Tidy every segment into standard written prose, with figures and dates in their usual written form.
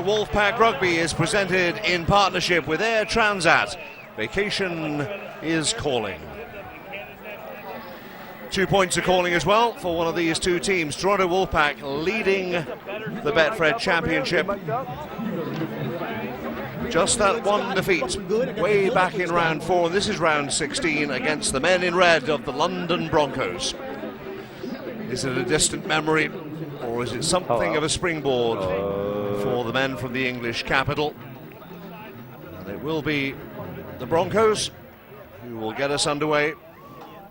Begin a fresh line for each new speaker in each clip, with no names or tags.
Wolfpack Rugby is presented in partnership with Air Transat. Vacation is calling. 2 points are calling as well for one of these two teams. Toronto Wolfpack leading the Betfred Championship. Just that one defeat way back in round 4. This is round 16 against the men in red of the London Broncos. Is it a distant memory, or is it something of a springboard for the men from the English capital? And it will be the Broncos who will get us underway.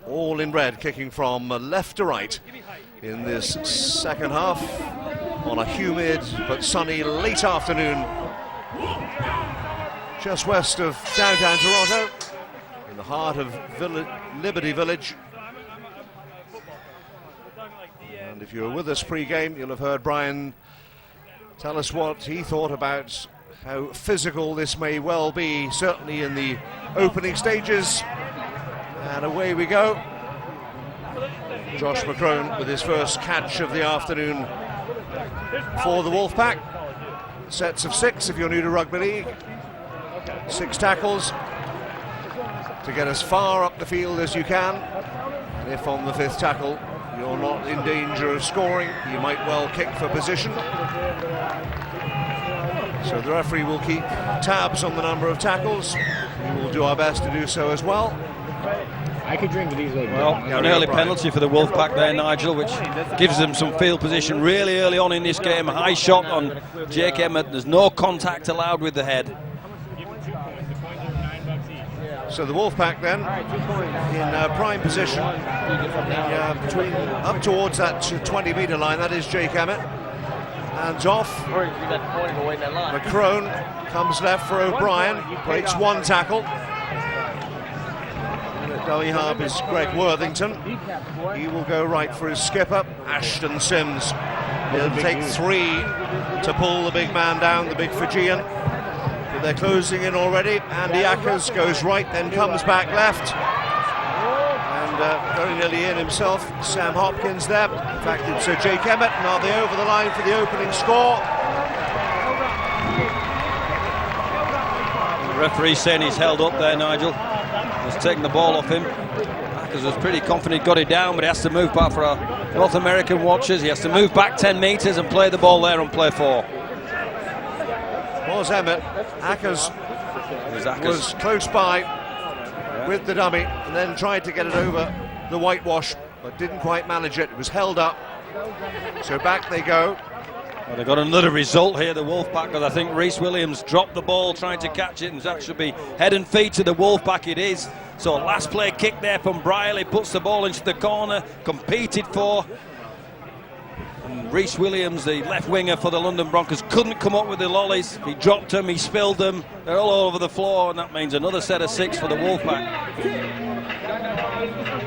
All in red, kicking from left to right in this second half on a humid but sunny late afternoon just west of downtown Toronto, in the heart of Liberty Village. And if you were with us pre-game, you'll have heard Brian tell us what he thought about how physical this may well be, certainly in the opening stages. And away we go. Josh McCrone with his first catch of the afternoon for the Wolfpack. Sets of 6 if you're new to rugby league. 6 tackles to get as far up the field as you can. And if on the 5th tackle you're not in danger of scoring, you might well kick for position. So the referee will keep tabs on the number of tackles. We will do our best to do so as well.
I could drink these.
Well, an early penalty for the Wolfpack there, Nigel, which gives them some field position really early on in this game. High shot on Jake Emmett. There's no contact allowed with the head.
So the Wolfpack then in prime position between up towards that 20-metre line. That is Jake Emmett. Hands off. McCrone comes left for O'Brien. Breaks 1 tackle. Dummy half is Greg Worthington. He will go right for his skipper, Ashton Sims. He'll take 3 to pull the big man down, the big Fijian. But they're closing in already. Andy Ackers goes right, then comes back left. And very nearly in himself, Sam Hopkins there. In fact, it's Jake Emmett. And are they over the line for the opening score?
The referee saying he's held up there, Nigel. He's taken the ball off him. Ackers was pretty confident he got it down, but he has to move back for our North American watchers. He has to move back 10 metres and play the ball there on play 4.
Was Emmett. Ackers was close by with the dummy and then tried to get it over the whitewash, but didn't quite manage it. It was held up. So back they go.
Well, they've got another result here, the Wolfpack, because I think Rhys Williams dropped the ball trying to catch it, and that should be head and feet to the Wolfpack. It is. So last play kick there from Brierley, puts the ball into the corner, competed for. And Rhys Williams, the left winger for the London Broncos, couldn't come up with the lollies. He dropped them, he spilled them. They're all over the floor, and that means another set of 6 for the Wolfpack.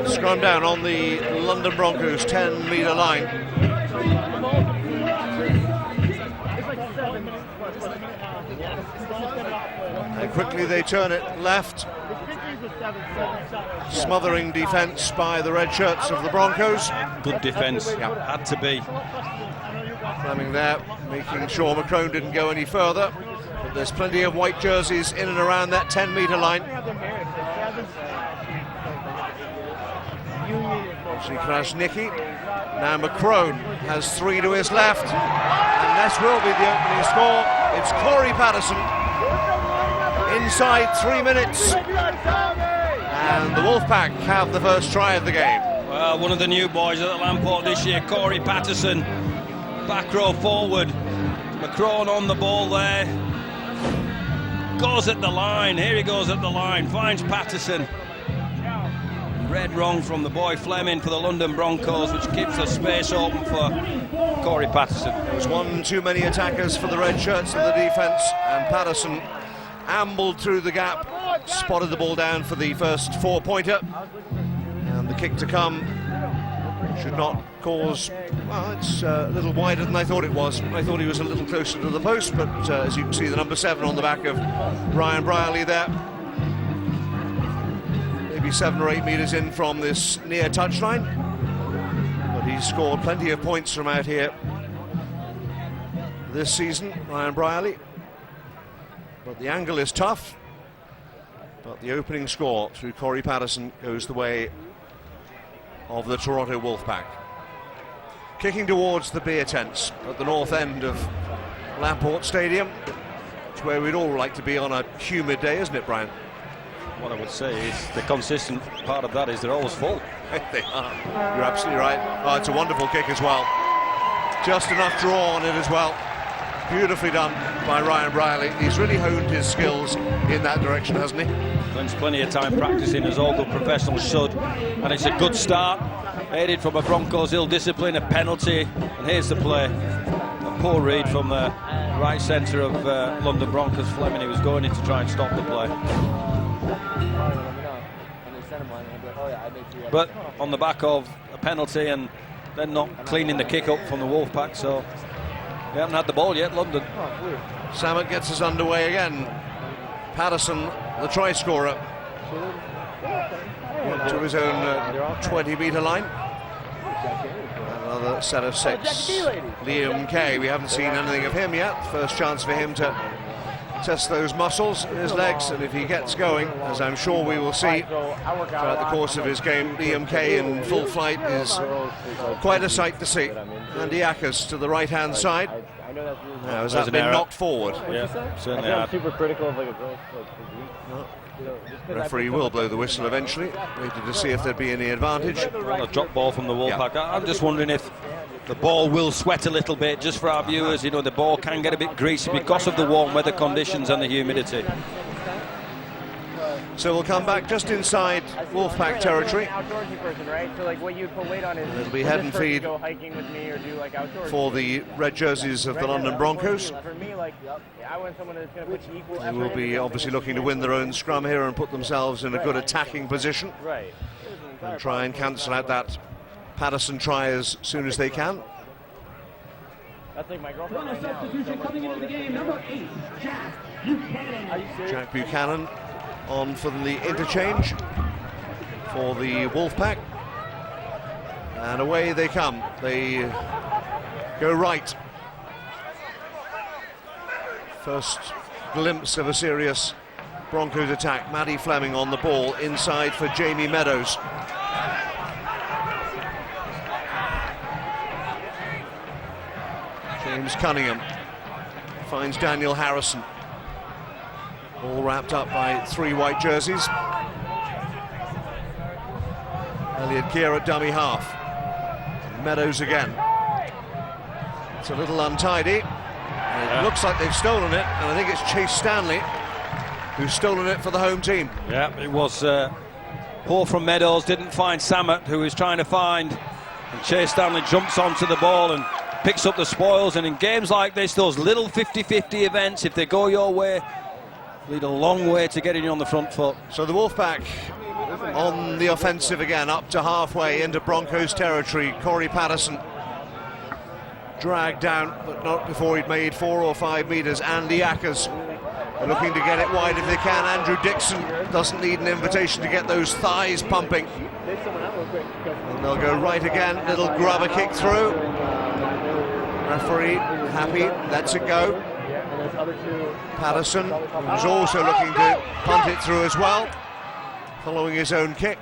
Scrum down on the London Broncos 10-metre line. And quickly they turn it left. Smothering defence by the red shirts of the Broncos.
Good defence, had to be.
Fleming there, making sure McCrone didn't go any further. But there's plenty of white jerseys in and around that 10-metre line. Krasnicki. Now McCrone has 3 to his left. And this will be the opening score. It's Corey Patterson. Inside 3 minutes. And the Wolfpack have the first try of the game.
Well, one of the new boys at the Lamport this year, Corey Patterson, back row forward. McCrone on the ball there. Goes at the line. Here he goes at the line. Finds Patterson. Red wrong from the boy Fleming for the London Broncos, which keeps the space open for Corey Patterson.
There was one too many attackers for the red shirts of the defence, and Patterson ambled through the gap, spotted the ball down for the first 4-pointer, and the kick to come should not cause, well, it's a little wider than I thought it was. I thought he was a little closer to the post, but as you can see, the number 7 on the back of Ryan Brierley there, maybe 7 or 8 metres in from this near touchline, but he's scored plenty of points from out here this season, Ryan Brierley. But the angle is tough. But the opening score through Corey Patterson goes the way of the Toronto Wolfpack. Kicking towards the beer tents at the north end of Lamport Stadium. It's where we'd all like to be on a humid day, isn't it, Brian?
What I would say is the consistent part of that is they're always full.
They are. You're absolutely right. Oh, it's a wonderful kick as well. Just enough draw on it as well. Beautifully done by Ryan Brierley. He's really honed his skills in that direction, hasn't he?
Spends plenty of time practicing, as all good professionals should, and it's a good start. Aided from a Broncos ill-discipline, a penalty, and here's the play. A poor read from the right centre of London Broncos, Fleming. He was going in to try and stop the play. But on the back of a penalty and then not cleaning the kick up from the Wolfpack, so they haven't had the ball yet, London.
Samet gets us underway again. Patterson, the try scorer, to his own 20-metre line. Another set of 6. Liam Kay, we haven't seen anything of him yet. First chance for him to test those muscles in his legs, and if he gets going, as I'm sure we will see throughout the course of his game, Liam Kay in full flight is quite a sight to see. Andy Ackers to the right-hand side. Now, has that been knocked forward?
Yeah, certainly.
I'm super critical of like a girl's
Referee will blow the whistle eventually. Waited to see if there'd be any advantage.
Well, a drop ball from the Wolfpack. Yeah. I'm just wondering if the ball will sweat a little bit, just for our viewers. You know, the ball can get a bit greasy because of the warm weather conditions and the humidity.
So we'll come back just inside Wolfpack territory.
Outdoorsy person, right? So like what you put weight on is
it'll be head and feed
go hiking with me or do like outdoors
for the red jerseys of the London Broncos.
For me, like I want someone that's going to put equal effort.
They will be obviously looking to win their own scrum here and put themselves in a good attacking position.
Right.
And try and cancel out that Patterson try as soon as they can.
That's like my girlfriend right now.
Substitution coming into the game, number 8, Jack Buchanan.
Jack Buchanan on for the interchange for the Wolfpack. And away they come. They go right. First glimpse of a serious Broncos attack. Matty Fleming on the ball inside for Jamie Meadows. James Cunningham finds Daniel Harrison. All wrapped up by 3 white jerseys. Elliot Keir at dummy half. Meadows again. It's a little untidy. It looks like they've stolen it, and I think it's Chase Stanley who's stolen it for the home team.
Yeah, it was poor from Meadows, didn't find Samet, who was trying to find, and Chase Stanley jumps onto the ball and picks up the spoils. And in games like this, those little 50-50 events, if they go your way, lead a long way to getting you on the front foot.
So the Wolfpack on the offensive again, up to halfway into Broncos territory. Corey Patterson dragged down, but not before he'd made 4 or 5 metres. Andy Ackers looking to get it wide if they can. Andrew Dixon doesn't need an invitation to get those thighs pumping. And they'll go right again. Little grubber kick through. Referee happy, lets it go. Patterson, who's also looking to punt it through as well, following his own kick.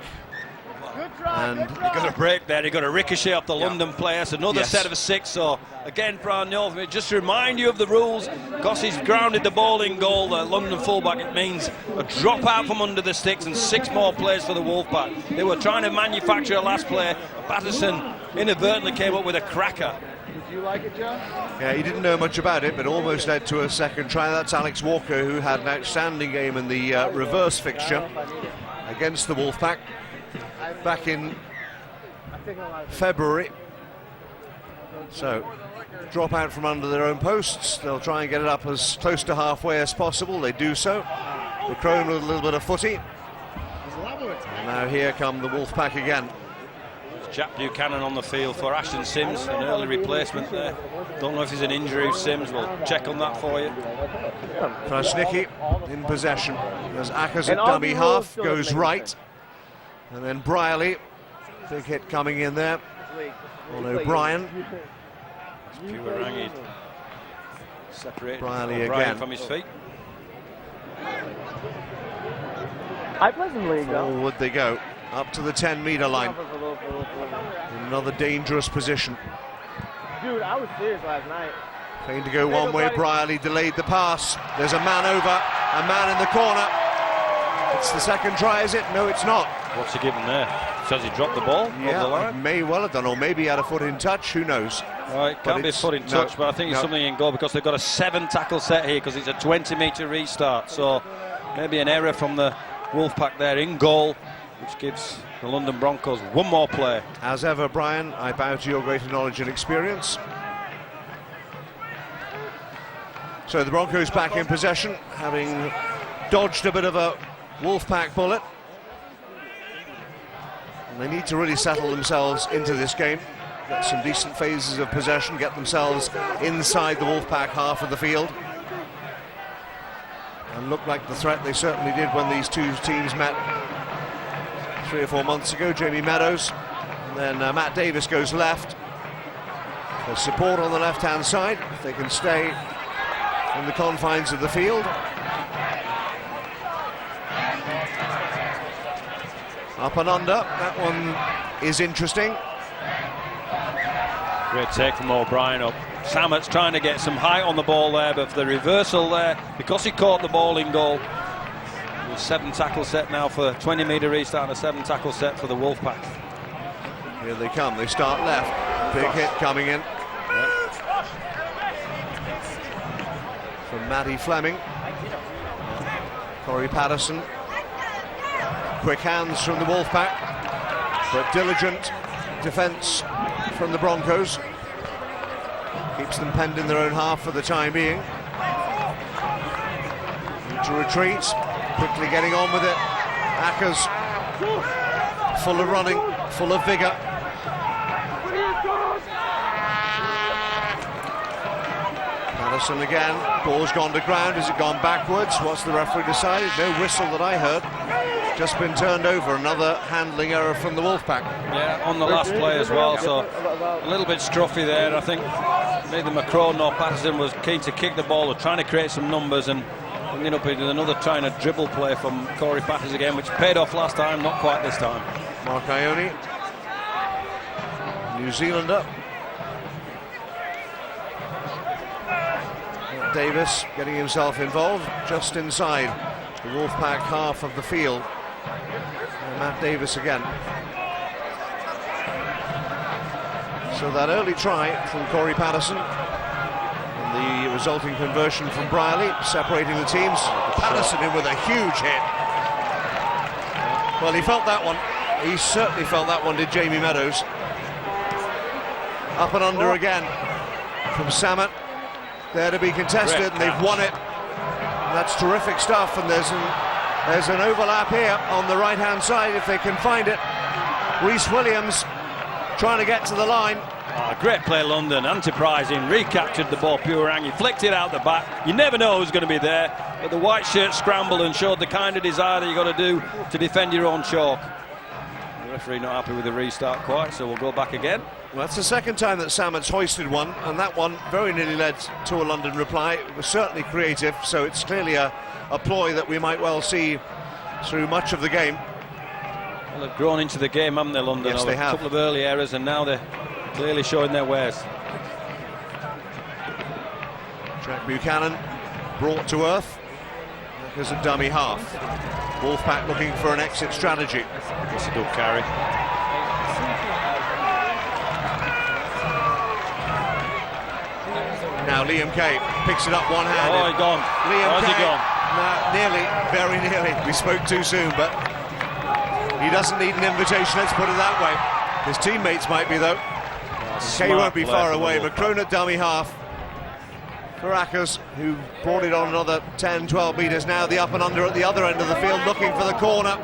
And
he got a break there, he got a ricochet off the London player. So another set of 6. So again, for our North, just to remind you of the rules, Gossie's grounded the ball in goal, the London fullback. It means a drop out from under the sticks and 6 more plays for the Wolfpack. They were trying to manufacture a last play. Patterson inadvertently came up with a cracker.
Did you like it, Joe?
yeah, he didn't know much about it, but almost led to a second try. That's Alex Walker, who had an outstanding game in the reverse fixture against the Wolfpack back in February. So, drop out from under their own posts. They'll try and get it up as close to halfway as possible. They do so. The Crone with a little bit of footy. And now here come the Wolfpack again.
Jack Buchanan on the field for Ashton Sims, an early replacement there. Don't know if he's an injury of Sims, we'll check on that for you.
Krasnicki in possession as Ackers at dummy half goes right. And then Brierley, big hit coming in there on O'Brien.
Puarangi Separated
Briley
O'Brien
again.
from his feet.
I play some league though.
Forward they go, up to the 10-meter line. Another dangerous position.
Dude, I was serious last night.
Trying to go one way, Briley delayed the pass. There's a man over, a man in the corner. It's the second try, is it? No, it's not.
What's he given there? Says he dropped the ball over the
Yeah,
line.
may well have done, or maybe he had a foot in touch, who knows.
It can't be a foot in touch, but I think it's something in goal because they've got a 7-tackle set here because it's a 20-metre restart. So maybe an error from the Wolfpack there in goal, which gives the London Broncos one more play.
As ever, Brian, I bow to your greater knowledge and experience. So the Broncos back in possession, having dodged a bit of a Wolfpack bullet. And they need to really settle themselves into this game, get some decent phases of possession, get themselves inside the Wolfpack half of the field. And look like the threat they certainly did when these two teams met 3 or 4 months ago. Jamie Meadows, and then Matt Davis goes left. There's support on the left-hand side, if they can stay in the confines of the field. Up and under, that one is interesting.
Great take from O'Brien up. Sammett's trying to get some height on the ball there, but for the reversal there, because he caught the ball in goal. 7-tackle set now for 20-metre restart, and a 7-tackle set for the Wolfpack.
Here they come, they start left. Big hit coming in. From Matty Fleming. Corey Patterson. Quick hands from the Wolfpack, but diligent defence from the Broncos. Keeps them penned in their own half for the time being. Need to retreat, quickly getting on with it. Ackers, full of running, full of vigour. Patterson again, ball's gone to ground. Has it gone backwards? What's the referee decided? No whistle that I heard. Just been turned over. Another handling error from the Wolfpack.
Yeah, on the last play as well, so a little bit scruffy there. I think neither McCrone nor Patterson was keen to kick the ball or trying to create some numbers, and ended up with another trying to dribble play from Corey Patterson again, which paid off last time, not quite this time.
Mark Ione, New Zealander. Davis getting himself involved just inside the Wolfpack half of the field. And Matt Davis again. So that early try from Corey Patterson and the resulting conversion from Briley, separating the teams. Patterson in with a huge hit. Well, he felt that one. He certainly felt that one, did Jamie Meadows. Up and under again from Sammet. There to be contested, and they've won it. That's terrific stuff, and there's an overlap here on the right-hand side if they can find it. Rhys Williams trying to get to the line.
Great play, London. Anti-Prizing recaptured the ball, Purang. He flicked it out the back. You never know who's going to be there, but the white shirt scrambled and showed the kind of desire that you've got to do to defend your own chalk. The referee not happy with the restart quite, so we'll go back again.
Well, that's the second time that Sammet's hoisted one, and that one very nearly led to a London reply. It was certainly creative, so it's clearly a ploy that we might well see through much of the game.
Well, they've grown into the game, haven't they, London?
Yes, they have.
A couple of early errors, and now they're clearly showing their wares.
Jack Buchanan brought to earth as a dummy half. Wolfpack looking for an exit strategy.
It's a good carry.
Now Liam Kay picks it up one-handed.
Oh, he's gone.
Liam
How's he
Kay,
gone?
nearly, very nearly. We spoke too soon, but he doesn't need an invitation, let's put it that way. His teammates might be, though. Kay won't be far away. McCrone at dummy half for Ackers, who brought it on another 10, 12 metres. Now the up and under at the other end of the field, looking for the corner.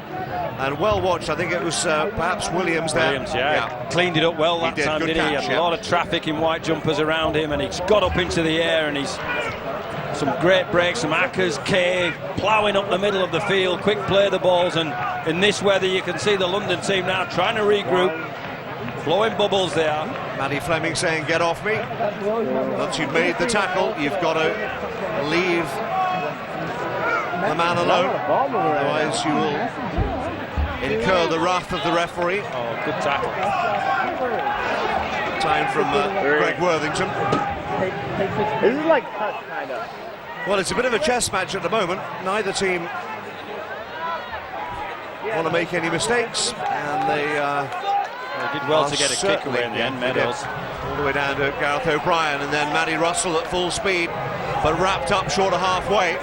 And well watched, I think it was perhaps Williams there.
Williams, yeah. Cleaned it up well that time, didn't he? He had a lot of traffic in white jumpers around him, and he's got up into the air, and he's some great breaks, some Ackers, Kay, ploughing up the middle of the field, quick play the balls, and in this weather you can see the London team now trying to regroup. Blowing bubbles there.
Matty Fleming saying, get off me. Once you've made the tackle, you've got to leave the man alone. Otherwise you will incur the wrath of the referee.
Oh, good tackle.
Time from Greg Worthington.
This is like touch, kind of.
Well, it's a bit of a chess match at the moment. Neither team want to make any mistakes, and they
did well to get a kick away in the end, Meadows.
All the way down to Gareth O'Brien, and then Matty Russell at full speed, but wrapped up short of halfway.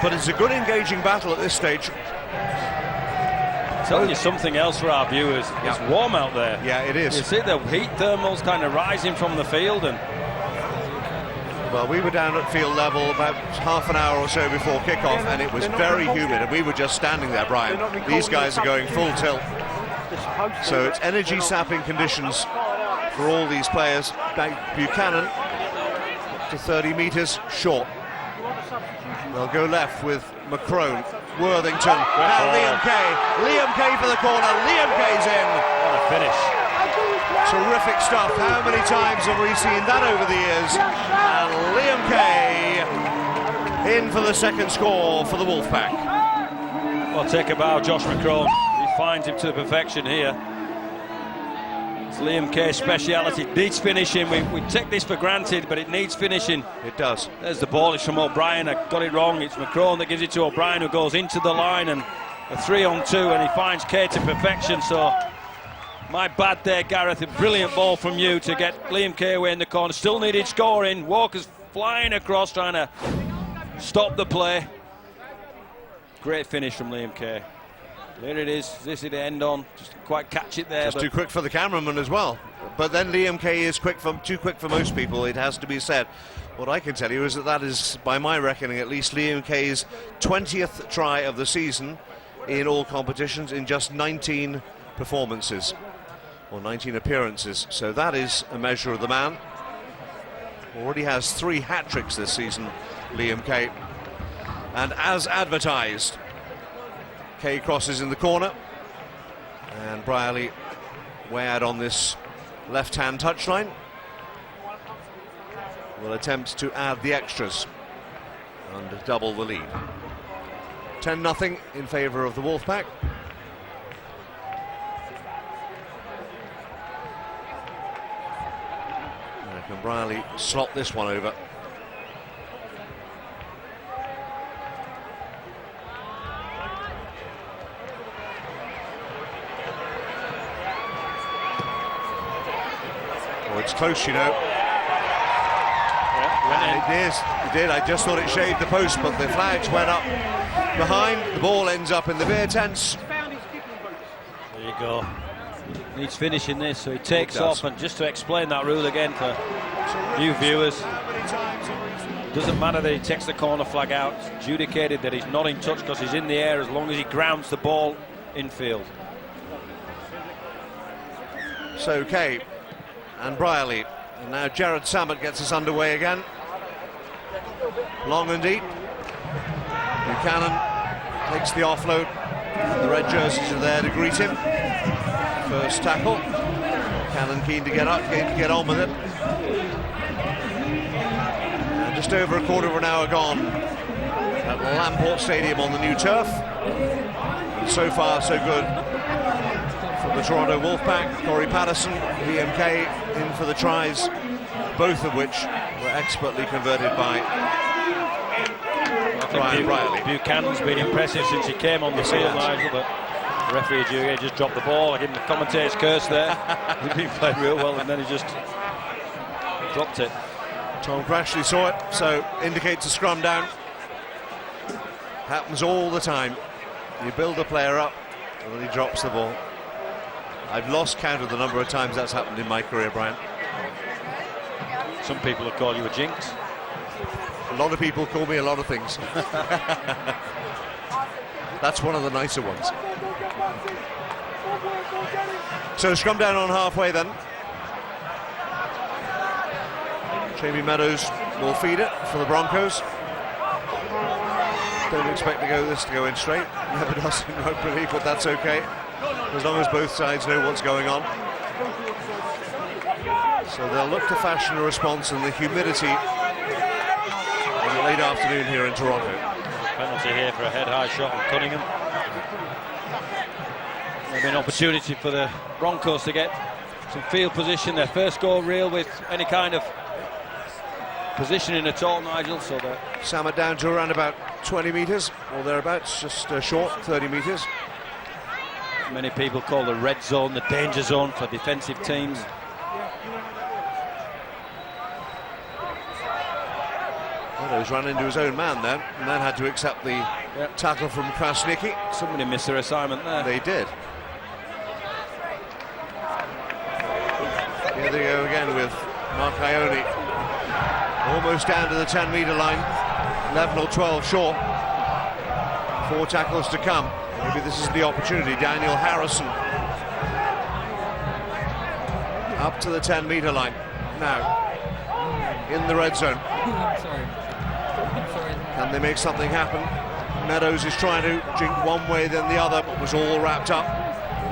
But it's a good engaging battle at this stage.
Telling you something else for our viewers. It's warm out there.
Yeah, it is.
You see the heat thermals kind of rising from the field, and
well, we were down at field level about half an hour or so before kickoff, and it was very humid, and we were just standing there, Brian. These guys are going full tilt. So it's energy sapping conditions for all these players. Buchanan up to 30 metres short. They'll go left with McCrone, Worthington, and Liam Kay. Liam Kay for the corner. Liam Kay's in.
what a finish.
Terrific stuff. How many times have we seen that over the years? And Liam Kay in for the second score for the Wolfpack.
Well, take a bow, Josh McCrone. He finds him to perfection here. It's Liam Kay's speciality. Needs finishing. We take this for granted, but it needs finishing.
It does.
There's the ball. It's from O'Brien. I got it wrong. It's McCrone that gives it to O'Brien, who goes into the line, and a 3-on-2, and he finds Kay to perfection. So my bad there, Gareth. A brilliant ball from you to get Liam Kay away in the corner. Still needed scoring. Walker's flying across, trying to stop the play. Great finish from Liam Kay. There it is. This is the end on. Just didn't quite catch it there.
Just too quick for the cameraman as well. But then Liam Kay is too quick for most people, it has to be said. What I can tell you is that is, by my reckoning at least, Liam Kay's 20th try of the season in all competitions in just 19 performances, or 19 appearances. So that is a measure of the man. Already has 3 hat-tricks this season, Liam Kay. And as advertised, Kay crosses in the corner, and Brierley way out on this left-hand touchline will attempt to add the extras and double the lead. 10-0 in favour of the Wolfpack. Can Brierley slot this one over? It's close, you know. And it did. I just thought it shaved the post, but the flags went up behind. The ball ends up in the beer tents.
There you go. Needs finishing this, so he takes off. And just to explain that rule again for new viewers, doesn't matter that he takes the corner flag out. It's adjudicated that he's not in touch because he's in the air as long as he grounds the ball infield.
So Kay and Brierley, and now Jared Sammett gets us underway again. Long and deep. Buchanan takes the offload. The red jerseys are there to greet him. First tackle. Buchanan keen to get up, keen to get on with it. And just over a quarter of an hour gone at Lamport Stadium on the new turf. And so far, so good. The Toronto Wolfpack, Corey Patterson, Liam Kay in for the tries, both of which were expertly converted by Brian Brierley.
Buchanan's been impressive since he came on the field, Nigel, but the referee just dropped the ball. I give him the commentator's curse there. He'd been playing real well, and then he just dropped it.
Tom Crashley saw it, so indicates a scrum down. Happens all the time. You build a player up, and then he drops the ball. I've lost count of the number of times that's happened in my career, Brian.
Some people have called you a jinx.
A lot of people call me a lot of things. That's one of the nicer ones. So scrum down on halfway then. Jamie Meadows will feed it for the Broncos. Don't expect this to go in straight. Never does in rugby league, but that's okay. as long as both sides know what's going on. So they'll look to fashion a response in the humidity in the late afternoon here in Toronto.
Penalty here for a head-high shot on Cunningham. Maybe an opportunity for the Broncos to get some field position. Their first goal reel with any kind of positioning at all, Nigel. So that
Samet down to around about 20 metres or thereabouts, just short, 30 metres.
many people call the red zone the danger zone for defensive teams.
Meadows ran into his own man then, and then had to accept the tackle from Krasnicki.
Somebody missed their assignment there.
They did. Here they go again with Mark Ione. Almost down to the 10-metre line. 11 or 12 short. 4 tackles to come. Maybe this is the opportunity. Daniel Harrison. Up to the 10-metre line. Now, in the red zone. Can they make something happen? Meadows is trying to drink one way then the other, but was all wrapped up.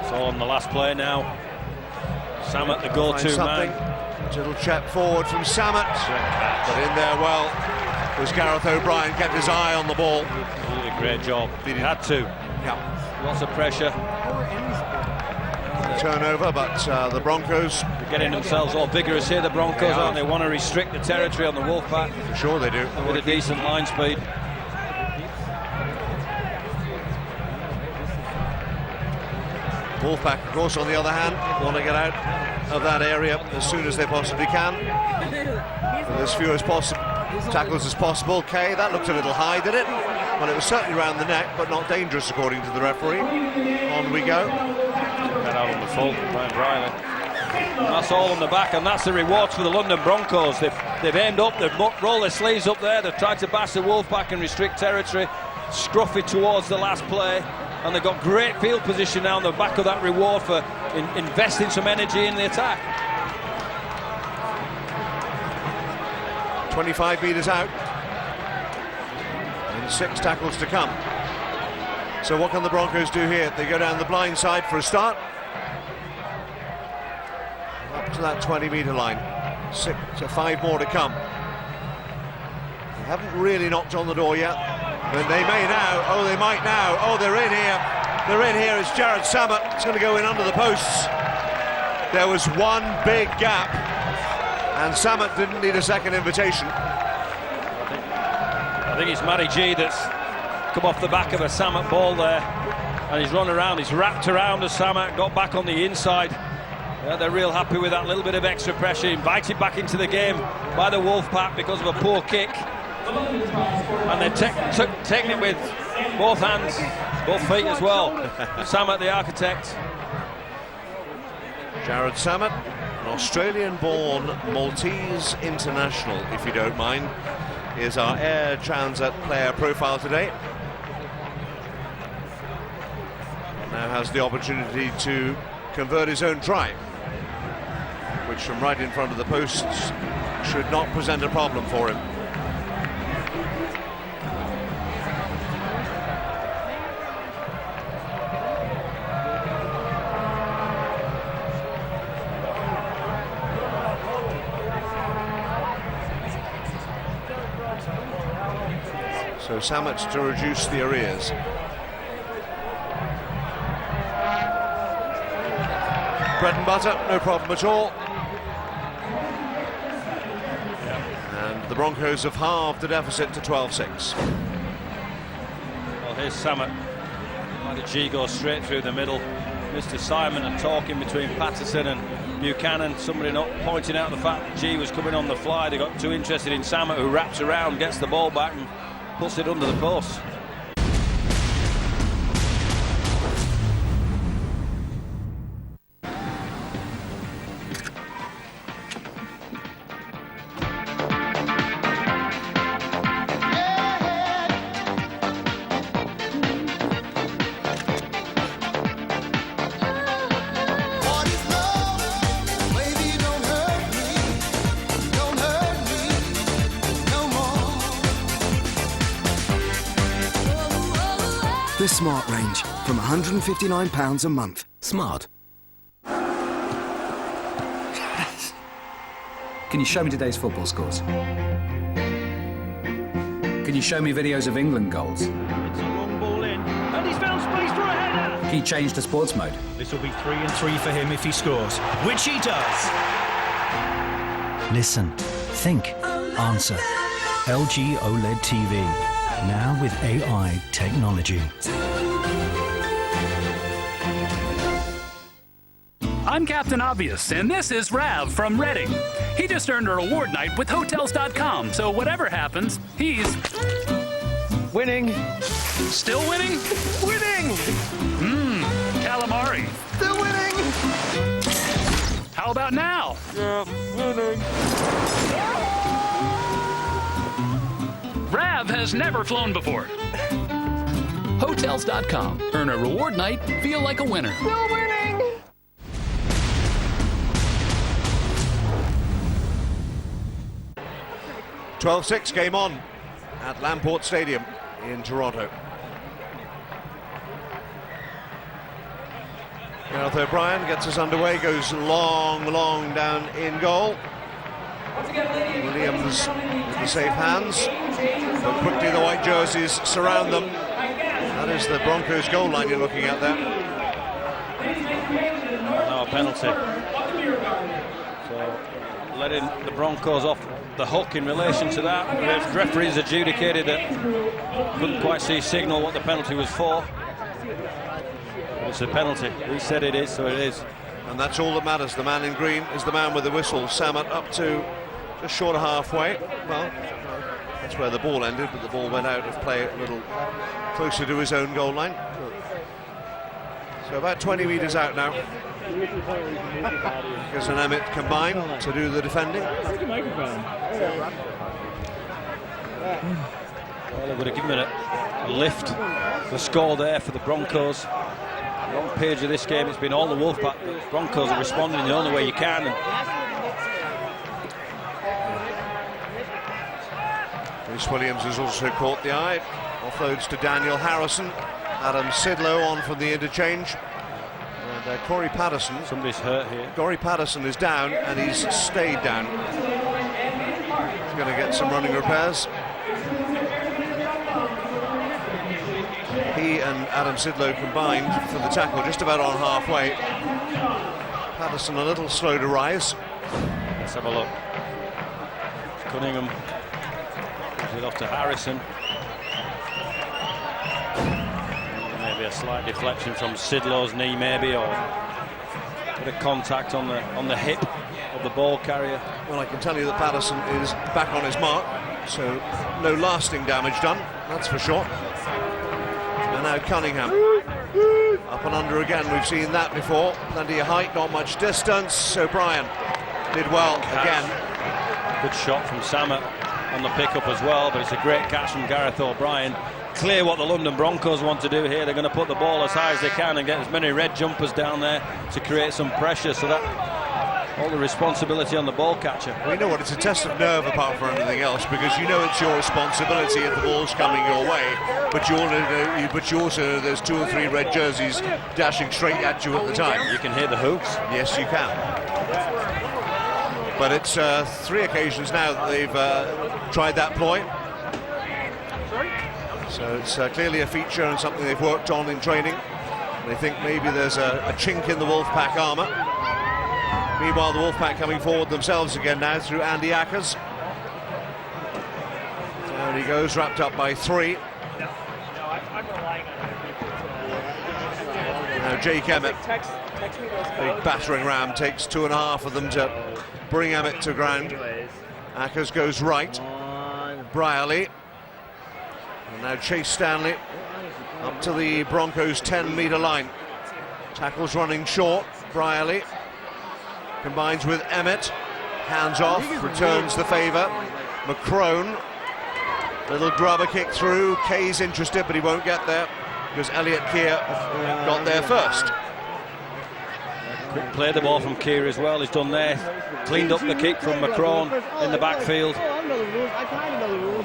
It's all on the last play now. Samet, the go-to man.
Little check forward from Samet, but in there well was Gareth O'Brien. Kept his eye on the ball.
He did a great job. He had to.
Yeah.
Lots of pressure.
Turnover, but the Broncos.
They're getting themselves all vigorous here, the Broncos, aren't they? Want to restrict the territory on the Wolfpack.
For sure they do.
With a decent line speed.
Wolfpack, of course, on the other hand, want to get out of that area as soon as they possibly can. With as few as possible tackles as possible. Kay, that looked a little high, did it? Well, it was certainly round the neck, but not dangerous according to the referee. On we go.
Got out on the full, Brian Brierley. And that's all on the back, and that's the rewards for the London Broncos. They've aimed up, they've rolled their sleeves up there, they've tried to bash the Wolfpack and restrict territory. Scruffy towards the last play. And they've got great field position now on the back of that reward for investing some energy in the attack.
25 metres out. And 6 tackles to come. So what can the Broncos do here? They go down the blind side for a start. Up to that 20-metre line. 5 more to come. They haven't really knocked on the door yet. But they may now. Oh, they might now. Oh, they're in here. They're in here. It's Jared Samet. It's going to go in under the posts. There was one big gap. And Samet didn't need a second invitation.
I think it's Matty G that's come off the back of a Samet ball there. And he's run around. He's wrapped around the Samet. Got back on the inside. Yeah, they're real happy with that little bit of extra pressure. Invited back into the game by the Wolfpack because of a poor kick. And they're taking it with both hands, both feet as well. Samet, the architect.
Jared Samet, an Australian-born Maltese international, if you don't mind, is our Air Transat player profile today. Now has the opportunity to convert his own try, which from right in front of the posts should not present a problem for him. So Samet to reduce the arrears. Bread and butter, no problem at all. And the Broncos have halved the deficit to 12-6.
Well, here's Samet. The G goes straight through the middle. Mr. Simon and talking between Patterson and Buchanan. Somebody not pointing out the fact that G was coming on the fly. They got too interested in Samet, who wraps around, gets the ball back and puts it under the post.
The Smart range, from £159 a month. Smart.
Can you show me today's football scores? Can you show me videos of England goals?
It's a long ball in, and he's found space for a header.
Can you change to sports mode?
This will be 3 and 3 for him if he scores, which he does.
Listen, think, answer. LG OLED TV, now with AI technology.
I'm Captain Obvious, and this is Rav from Reading. He just earned a reward night with Hotels.com, so whatever happens, he's...
Winning.
Still winning?
Winning.
Calamari.
Still winning.
How about now?
Yeah, winning.
Rav has never flown before. Hotels.com. Earn a reward night, feel like a winner.
Still winning.
12-6 game on at Lamport Stadium in Toronto. Gareth O'Brien gets us underway, goes long down in goal. Williams with the safe hands, but quickly the white jerseys surround them. That is the Broncos goal line you're looking at there.
No, a penalty. So letting the Broncos off the hook in relation to that. The referees adjudicated that. Couldn't quite see signal what the penalty was for. But it's a penalty. We said it is, so it is.
And that's all that matters. The man in green is the man with the whistle. Samet up to just short of halfway. Well, that's where the ball ended, but the ball went out of play a little closer to his own goal line. So about 20 metres out now. Because an Emmett combine to do the defending.
Well, they would have given it a lift. The score there for the Broncos. Wrong page of this game, it's been all the Wolfpack. The Broncos are responding the only way you can.
Rhys Williams has also caught the eye. Offloads to Daniel Harrison. Adam Sidlow on from the interchange. And Corey Patterson.
Somebody's hurt here.
Corey Patterson is down, and he's stayed down. He's going to get some running repairs. He and Adam Sidlow combined for the tackle just about on halfway. Patterson a little slow to rise.
Let's have a look. Cunningham gives it off to Harrison. Maybe a slight deflection from Sidlow's knee, maybe, or a bit of contact on the hip of the ball carrier.
Well, I can tell you that Patterson is back on his mark, so no lasting damage done, that's for sure. And now Cunningham. Up and under again, we've seen that before. Plenty of height, not much distance. O'Brien did well again.
Good shot from Samet on the pickup as well, but it's a great catch from Gareth O'Brien. Clear what the London Broncos want to do here. They're going to put the ball as high as they can and get as many red jumpers down there to create some pressure, so that all the responsibility on the ball catcher.
We know what, it's a test of nerve apart from anything else, because you know it's your responsibility if the ball's coming your way, but you also know there's 2 or 3 red jerseys dashing straight at you at the time.
You can hear the hoops.
Yes, you can. But it's 3 occasions now that they've tried that ploy. So it's clearly a feature and something they've worked on in training. They think maybe there's a chink in the Wolfpack armour. Meanwhile, the Wolfpack coming forward themselves again now through Andy Ackers. There he goes, wrapped up by 3. Now Jake Emmett, big battering ram, takes 2.5 of them to bring Emmett to ground. Ackers goes right. Brierley. And now Chase Stanley up to the Broncos' 10-metre line. Tackles running short. Brierley combines with Emmett. Hands off, returns the favour. McCrone. Little grubber kick through. Kay's interested, but he won't get there because Elliot Keir got there first.
Quick play the ball from Keir as well. He's done there. Cleaned up the kick from McCrone in the backfield.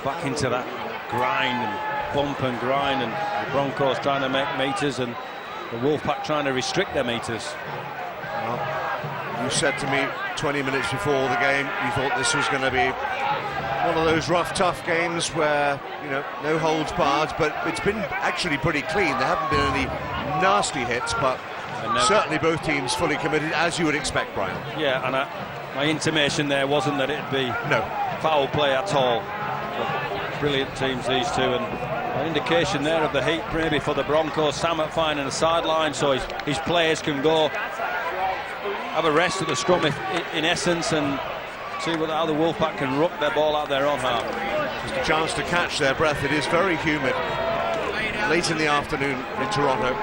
Back into that grind and bump and grind, and the Broncos trying to make meters and the Wolfpack trying to restrict their meters.
Well, you said to me 20 minutes before the game you thought this was going to be one of those rough, tough games where, you know, no holds barred, but it's been actually pretty clean. There haven't been any nasty hits, but certainly both teams fully committed, as you would expect, Brian.
Yeah, and my intimation there wasn't that it'd be foul play at all. But brilliant teams, these two, and an indication there of the heat maybe for the Broncos. Samet finding a sideline so his players can go have a rest at the scrum in essence, and see how the Wolfpack can ruck their ball out their own half.
Just a chance to catch their breath. It is very humid late in the afternoon in Toronto.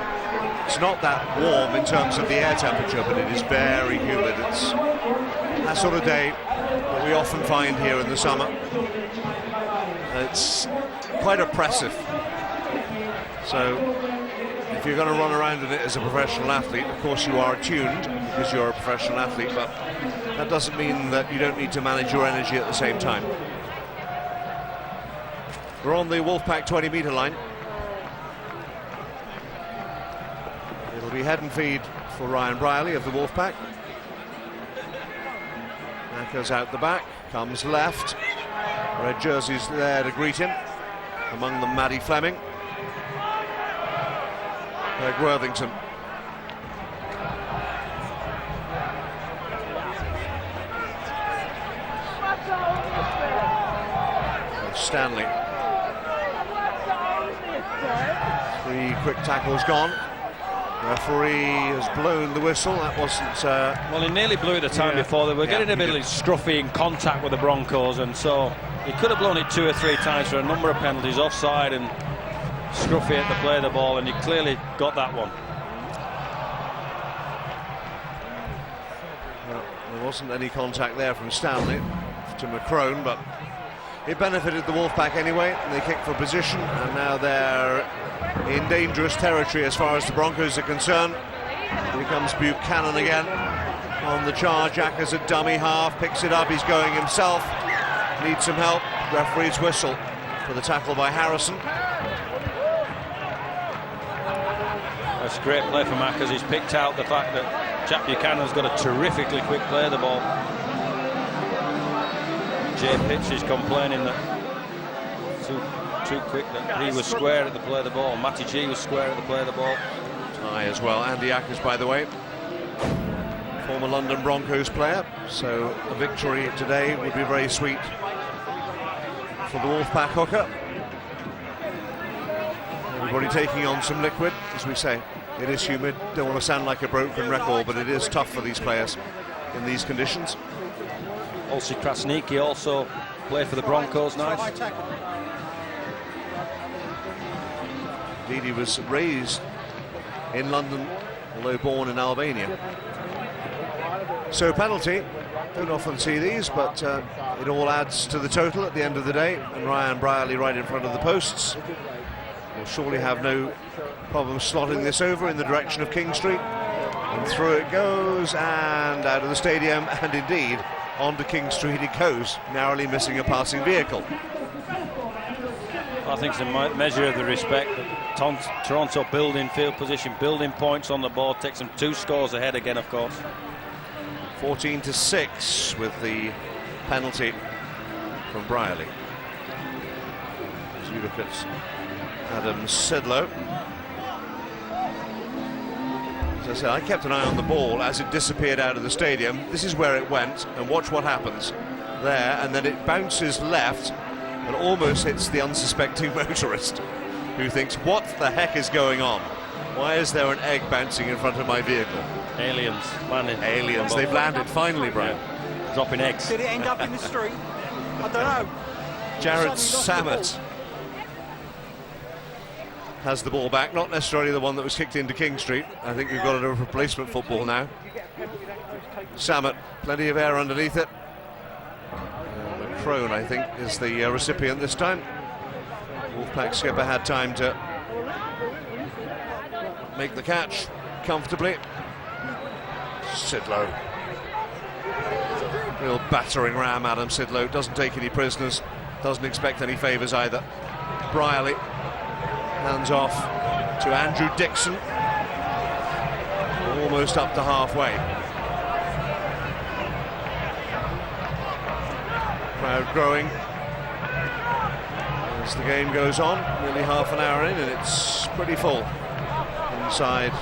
It's not that warm in terms of the air temperature, but it is very humid. It's that sort of day that we often find here in the summer. It's quite oppressive. So if you're going to run around in it as a professional athlete, of course you are attuned because you're a professional athlete, but that doesn't mean that you don't need to manage your energy at the same time. We're on the Wolfpack 20-metre line. It'll be head and feed for Ryan Brierley of the Wolfpack. Goes out the back, comes left. Red jerseys there to greet him. Among them, Maddie Fleming. Greg Worthington. Stanley. 3 quick tackles gone. Referee has blown the whistle. That wasn't...
well, he nearly blew it the time before. They were getting a bit scruffy in contact with the Broncos, and so he could have blown it 2 or 3 times for a number of penalties, offside and scruffy at the play of the ball, and he clearly got that one.
Well, there wasn't any contact there from Stanley to McCrone, but it benefited the Wolfpack anyway. They kicked for position, and now they're in dangerous territory as far as the Broncos are concerned. Here comes Buchanan again on the charge. Ackers at dummy half, picks it up, he's going himself, needs some help. Referee's whistle for the tackle by Harrison.
That's great play from Ackers. He's picked out the fact that Jack Buchanan's got a terrifically quick play of the ball. Jay Pitts is complaining that too quick, that he was square at the play of the ball. Matty G was square at the play of the ball.
Tie as well. Andy Ackers, by the way, former London Broncos player, so a victory today would be very sweet for the Wolfpack hooker. Everybody taking on some liquid, as we say. It is humid, don't want to sound like a broken record, but it is tough for these players in these conditions.
Olsi Krasniki also played for the Broncos, nice.
Indeed, he was raised in London, although born in Albania. So penalty, don't often see these, but it all adds to the total at the end of the day, and Ryan Brierley right in front of the posts will surely have no problem slotting this over in the direction of King Street, and through it goes and out of the stadium, and indeed onto King Street it goes, narrowly missing a passing vehicle.
I think it's a measure of the respect that Toronto building field position, building points on the board, takes them 2 scores ahead again, of course.
14-6 with the penalty from Brierley. As you look at Adam Sidlow. As I said, I kept an eye on the ball as it disappeared out of the stadium. This is where it went, and watch what happens there, and then it bounces left and almost hits the unsuspecting motorist, who thinks, what the heck is going on? Why is there an egg bouncing in front of my vehicle?
Aliens landing.
Aliens, they've landed finally, Brian.
Yeah. Dropping eggs.
Did it end up in the street? I don't know.
Jared Samet has the ball back, not necessarily the one that was kicked into King Street. I think we've got a replacement football now. Samet, plenty of air underneath it. McCrone, I think, is the recipient this time. Wolfpack skipper had time to make the catch comfortably. Sidlow. Real battering ram, Adam Sidlow. Doesn't take any prisoners, doesn't expect any favours either. Brierley Hands off to Andrew Dixon. Almost up to halfway. Crowd growing as the game goes on. Nearly half an hour in, and it's pretty full inside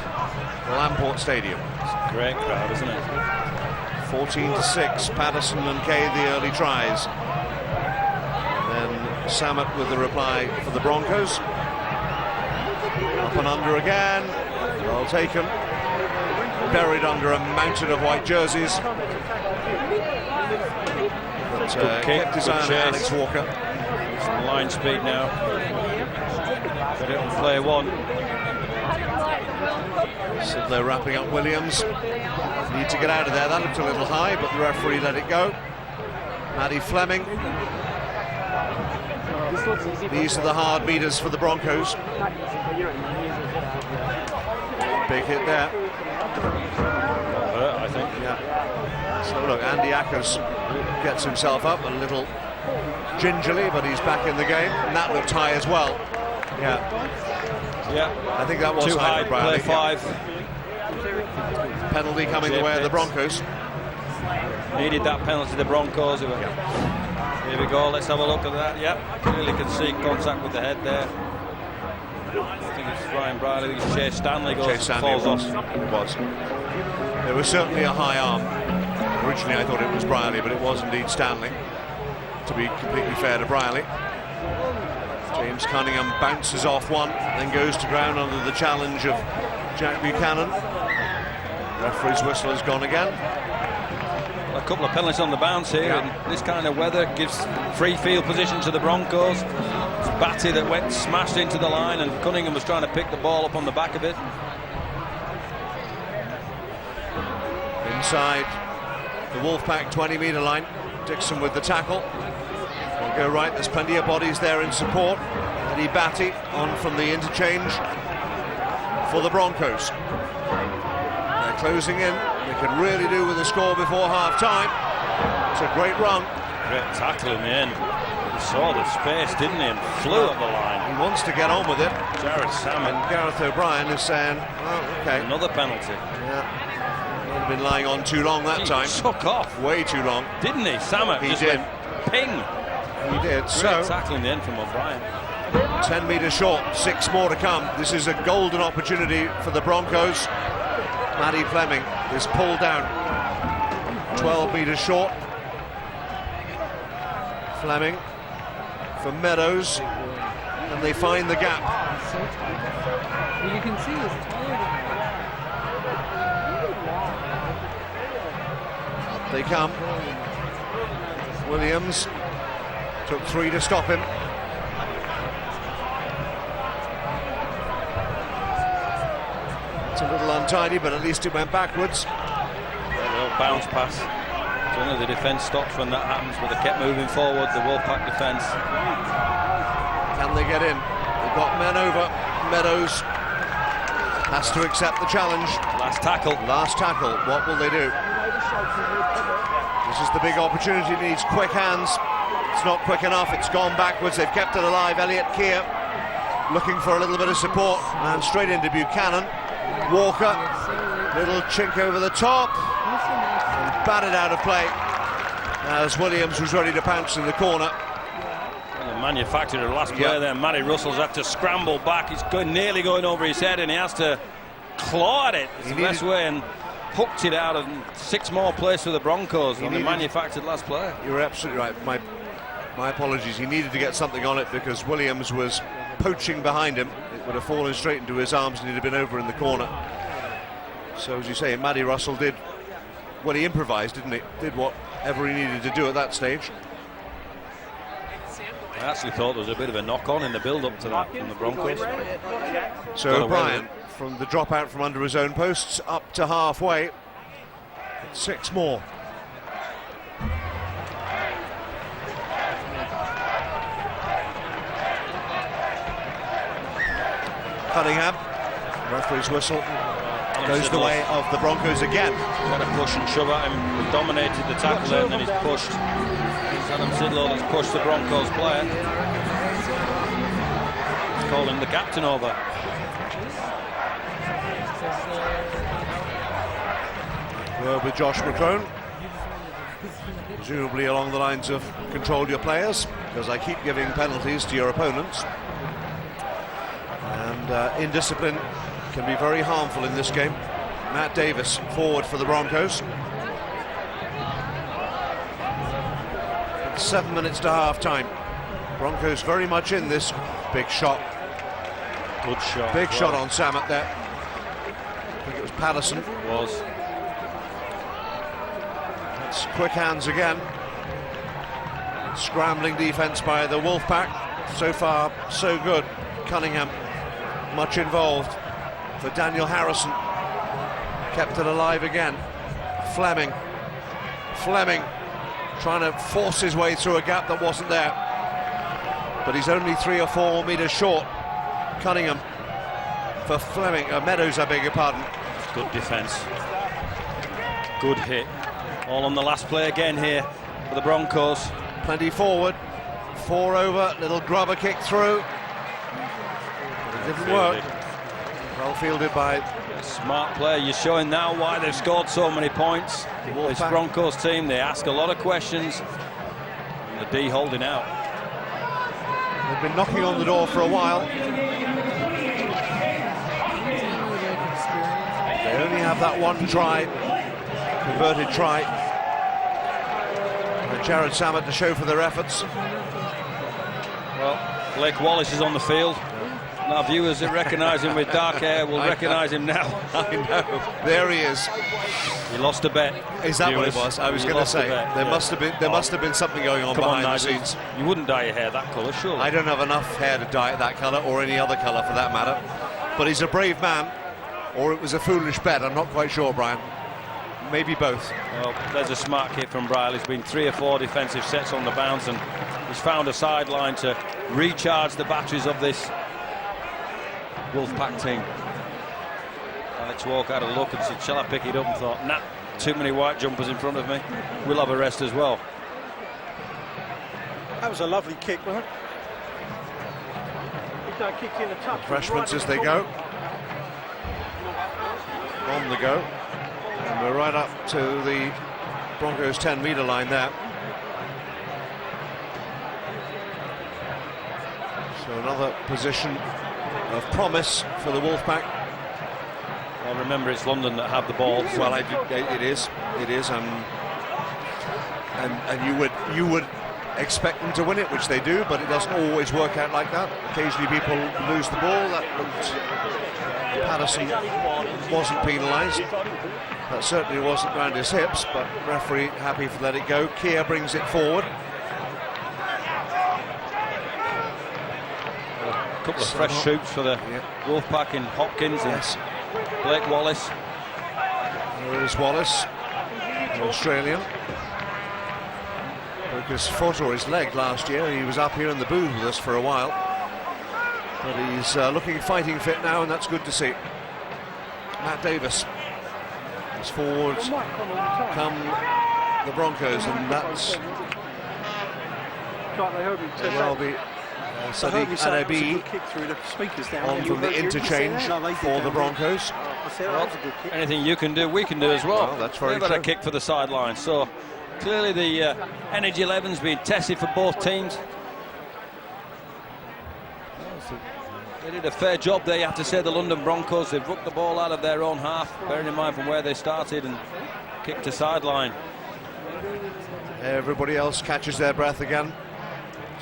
Lamport Stadium.
It's a great crowd, isn't it?
14-6, Patterson and Kay the early tries. And then Samet with the reply for the Broncos. Up and under again. Well taken. Buried under a mountain of white jerseys. But kept his eye on Alex Walker.
Some line speed now. Got it on play one.
So they're wrapping up Williams. Need to get out of there. That looked a little high, but the referee let it go. Maddie Fleming. These are the hard meters for the Broncos. Big hit there.
I think.
Yeah. So look, Andy Ackers gets himself up a little gingerly, but he's back in the game. And that looked high as well. Yeah.
Yeah.
I think that was
too high.
Bradley.
Play 5.
Penalty coming the way of the Broncos.
Needed that penalty, the Broncos. Here we go, let's have a look at that. Yep, clearly can see contact with the head there. I think it's Ryan Briley, it's Chase Stanley goes,
Chase Stanley
falls off.
It was. There was certainly a high arm. Originally I thought it was Briley, but it was indeed Stanley. To be completely fair to Briley. James Cunningham bounces off one, then goes to ground under the challenge of Jack Buchanan. Referee's whistle has gone again.
A couple of penalties on the bounce here, and this kind of weather gives free field position to the Broncos. It's Batty that went smashed into the line, and Cunningham was trying to pick the ball up on the back of it.
Inside the Wolfpack 20-metre line. Dixon with the tackle. Won't go right, there's plenty of bodies there in support. Eddie Batty on from the interchange for the Broncos. They're closing in. They could really do with a score before half-time. It's a great run.
Great tackle in the end. He saw the space, didn't he, and flew up the line.
He wants to get on with it.
Jared Salmon.
And Gareth O'Brien is saying, oh, okay.
Another penalty.
Yeah. He'd been lying on too long that time.
Took off.
Way too long.
Didn't he? Salmon
He
just
did.
went ping.
He did.
Great
So,
tackle in the end from O'Brien.
10 metres short, 6 more to come. This is a golden opportunity for the Broncos. Maddie Fleming is pulled down 12 metres short. Fleming for Meadows, and they find the gap.
You can see he's tired.
They come. Williams took 3 to stop him. It's a little untidy, but at least it went backwards.
A little bounce pass. Generally the defence stops when that happens, but they kept moving forward, the Wolfpack defence.
Can they get in? They've got men over. Meadows has to accept the challenge.
Last tackle.
Last tackle. What will they do? This is the big opportunity. Needs quick hands. It's not quick enough. It's gone backwards. They've kept it alive. Elliot Keir looking for a little bit of support. And straight into Buchanan. Walker. Little chink over the top. And batted out of play as Williams was ready to pounce in the corner.
And the manufacturer last player there, Matty Russell's had to scramble back. He's nearly going over his head, and he has to claw at it. It's the best way, and hooked it out, and 6 more plays for the Broncos on the manufactured last player.
You're absolutely right. My apologies. He needed to get something on it because Williams was poaching behind him. It would have fallen straight into his arms and he'd have been over in the corner. So as you say, Matty Russell did, well, he improvised, didn't he? Did whatever he needed to do at that stage.
I actually thought there was a bit of a knock-on in the build-up to that from the Broncos.
So O'Brien, from the dropout from under his own posts, up to halfway. 6 more. Cunningham, referee's whistle, goes the way of the Broncos again.
He's had a push and shove at him, he's dominated the tackle there, and then he's pushed. It's Adam Sidlow that's pushed the Broncos player. calling the captain over.
Word with Josh McCrone. Presumably along the lines of control your players, because I keep giving penalties to your opponents. And indiscipline can be very harmful in this game. Matt Davis forward for the Broncos. 7 minutes to half time. Broncos very much in this. Big shot.
Good shot.
Big shot on Samet there. I think it was Patterson.
It was.
That's quick hands again. Scrambling defence by the Wolfpack. So far, so good. Cunningham, much involved. For Daniel Harrison, kept it alive again. Fleming trying to force his way through a gap that wasn't there, but he's only 3 or 4 meters short. Cunningham for Fleming, Meadows, I beg your pardon.
Good defence, good hit. All on the last play again here for the Broncos.
Plenty forward, 4 over, little grubber kick through. It didn't work. Well fielded by
a smart player. You're showing now why they've scored so many points. This Broncos team, they ask a lot of questions. And the D holding out.
They've been knocking on the door for a while. They only have that one try, converted try. And Jared Samet to show for their efforts.
Well, Blake Wallace is on the field. Our viewers that recognise him with dark hair will recognise him now.
I know. There he is.
He lost a bet.
Is that what it was? I was going to say there must have been something going on behind the scenes.
You wouldn't dye your hair that colour, surely?
I don't have enough hair to dye it that colour, or any other colour for that matter. But he's a brave man, or it was a foolish bet. I'm not quite sure, Brian. Maybe both.
Well, there's a smart kick from Bryle. He's been 3 or 4 defensive sets on the bounce, and he's found a sideline to recharge the batteries of this Wolfpack team. Alex Walker had a look and said, shall I pick it up? And thought, nah, too many white jumpers in front of me. We'll have a rest as well.
That was a lovely kick, wasn't it? Kicked in the touch.
Refreshments as they go. On the go. And we're right up to the Broncos 10-meter line there. So another position of promise for the Wolfpack.
Well, remember, it's London that have the ball.
Well, it is, and you would expect them to win it, which they do, but it doesn't always work out like that. Occasionally people lose the ball. That looked, Patterson wasn't penalised. That certainly wasn't round his hips, but referee happy to let it go. Keir brings it forward.
A couple of fresh shoots for the Wolfpack in Hopkins and Blake Wallace.
There is Wallace, Australian. Broke his foot or his leg last year. He was up here in the booth with us for a while. But he's looking fighting fit now, and that's good to see. Matt Davis. As forwards come the Broncos, and that's well be Sadiq Anabi on from the interchange for the Broncos.
Well, anything you can do, we can do as well.
Well, that's very
They've got
true.
a kick for the sideline. So clearly the Energy 11's being tested for both teams. They did a fair job there, you have to say, the London Broncos. They've rooked the ball out of their own half, bearing in mind from where they started, and kicked to sideline.
Everybody else catches their breath again.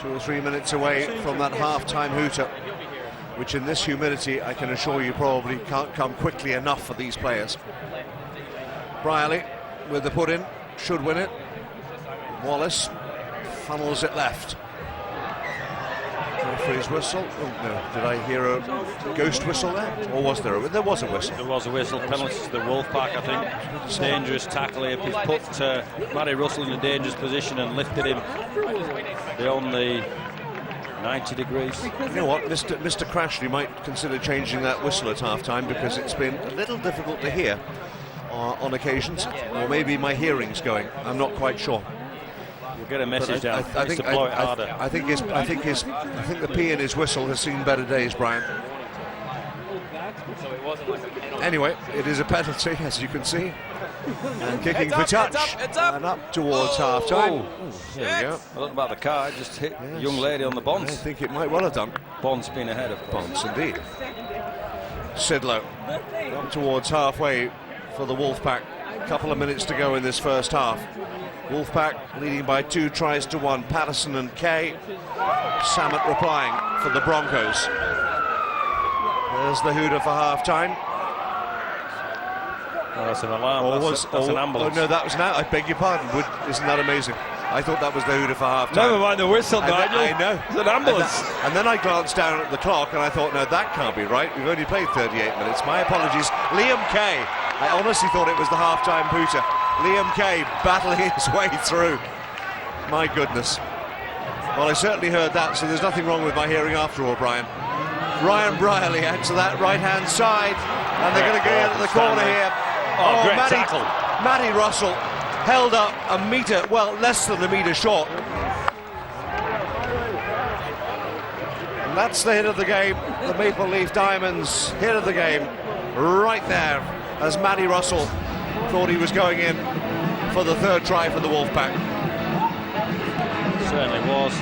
2 or 3 minutes away from that half-time hooter, which in this humidity, I can assure you, probably can't come quickly enough for these players. Brierley with the put-in, should win it. Wallace funnels it left. Referee's whistle. Oh, no, did I hear a ghost whistle there? Or was there a... There was a whistle.
There was a whistle. Penalty to the Wolfpack, I think. Dangerous tackle here. He's put Matty Russell in a dangerous position and lifted him beyond the 90 degrees.
You know what, Mr. Crashley might consider changing that whistle at half-time, because it's been a little difficult to hear on occasions, or maybe my hearing's going. I'm not quite sure.
get a message down.
I
Needs
think
to blow it harder.
I think the P in his whistle has seen better days, Brian. Anyway, it is a penalty, as you can see. And kicking for touch. And up towards half-time. There we go.
I don't know about the car, it just hit the young lady on the bonds.
I think it might well have done.
Bonds been ahead of
Bonds, indeed. Sidlow up towards halfway for the Wolfpack. A couple of minutes to go in this first half. Wolfpack leading by 2 tries to 1. Patterson and Kay. Samet replying for the Broncos. There's the hooter for half-time.
Oh, that's an alarm. That's an ambulance.
Oh, no, that was an I beg your pardon. Isn't that amazing? I thought that was the hooter for half-time.
Never mind the whistle, Nigel.
I know.
It's an ambulance.
And then I glanced down at the clock and I thought, no, that can't be right. We've only played 38 minutes. My apologies. Liam Kay. I honestly thought it was the half-time hooter. Liam Kay battling his way through. My goodness. Well, I certainly heard that, so there's nothing wrong with my hearing after all, Brian. Ryan Brierley out to that right-hand side, and they're going to go into the corner here.
Oh, great tackle.
Matty Russell held up a metre, well, less than a metre short. And that's the hit of the game, the Maple Leaf Diamonds hit of the game, right there, as Matty Russell thought he was going in for the 3rd try for the Wolfpack.
Certainly was.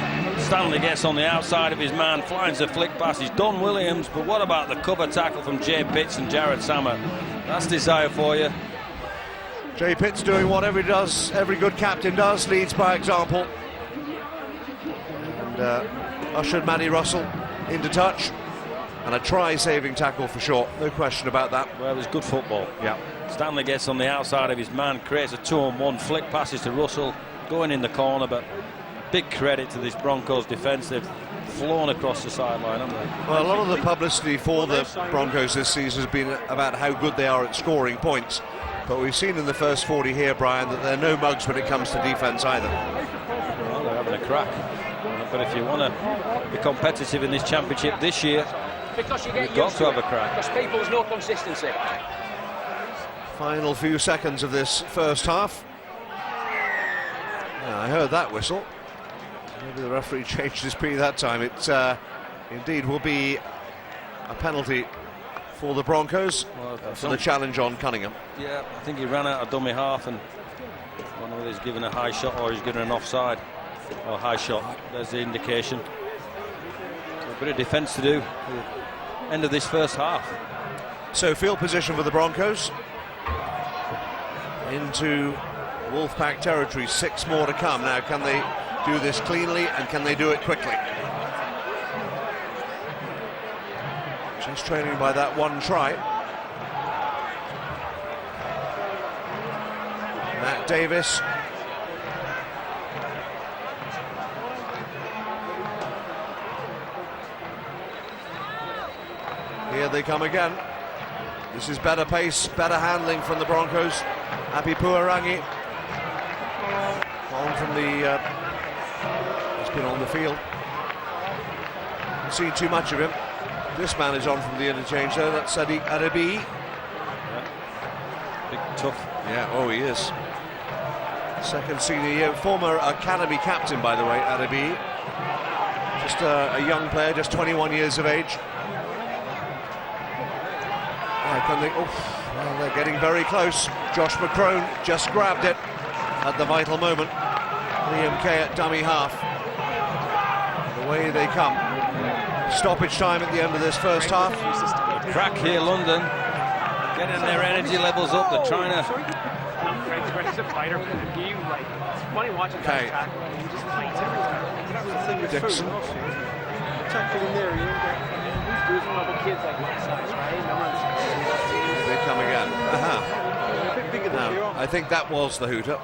Stanley gets on the outside of his man, finds a flick pass. He's Don Williams, but what about the cover tackle from Jay Pitts and Jared Samet? That's desire for you.
Jay Pitts doing whatever he does, every good captain does, leads by example. And ushered Matty Russell into touch. And a try-saving tackle for short, no question about that.
Well, it was good football.
Yeah.
Stanley gets on the outside of his man, creates a 2-on-1, flick passes to Russell, going in the corner, but big credit to this Broncos defence. They've flown across the sideline, haven't they?
Well, a lot of the publicity for the Broncos this season has been about how good they are at scoring points. But we've seen in the first 40 here, Brian, that they're no mugs when it comes to defence either.
Well, they're having a crack. But if you want to be competitive in this championship this year, you've got to have a crack.
Because people's no consistency.
Final few seconds of this first half. Yeah, I heard that whistle. Maybe the referee changed his P that time. It indeed will be a penalty for the Broncos for the challenge on Cunningham.
Yeah, I think he ran out of dummy half, and I don't know whether he's given a high shot or he's given an offside. Or high shot, there's the indication. So a bit of defence to do at the end of this first half.
So field position for the Broncos into Wolfpack territory. 6 more to come. Now, can they do this cleanly and can they do it quickly? Just trailing by that 1 try. Matt Davis. Here they come again. This is better pace, better handling from the Broncos. Happy Puarangi on from the he's been on the field. Haven't seen too much of him. This man is on from the interchange though. That's Sadiq Arabi.
Yeah. Big tough.
Yeah, oh he is. Second senior year, former academy captain by the way, Arabi. Just a young player, just 21 years of age. Can they, well, they're getting very close. Josh McCrone just grabbed it at the vital moment. Liam Kay at dummy half. Away they come. Stoppage time at the end of this first half.
Crack here, London. Getting their energy levels up. They're trying to.
Okay. Dixon.
Tackling there, there's a couple kids like my size, right?
They come again. Now, I think that was the hooter,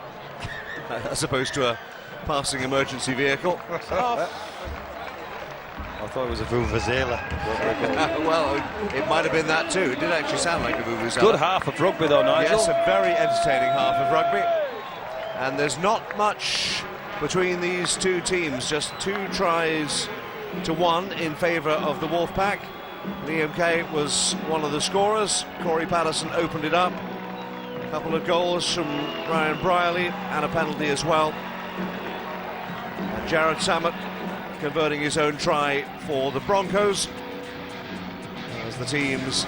as opposed to a passing emergency vehicle.
I thought it was a vuvuzela.
Well, it might have been that too. It did actually sound like a vuvuzela.
Good half of rugby though, Nigel.
Yes, a very entertaining half of rugby. And there's not much between these two teams. Just 2 tries to 1 in favour of the Wolfpack. Liam Kay was one of the scorers. Corey Patterson opened it up. A couple of goals from Ryan Brierley and a penalty as well. Jared Samet converting his own try for the Broncos as the teams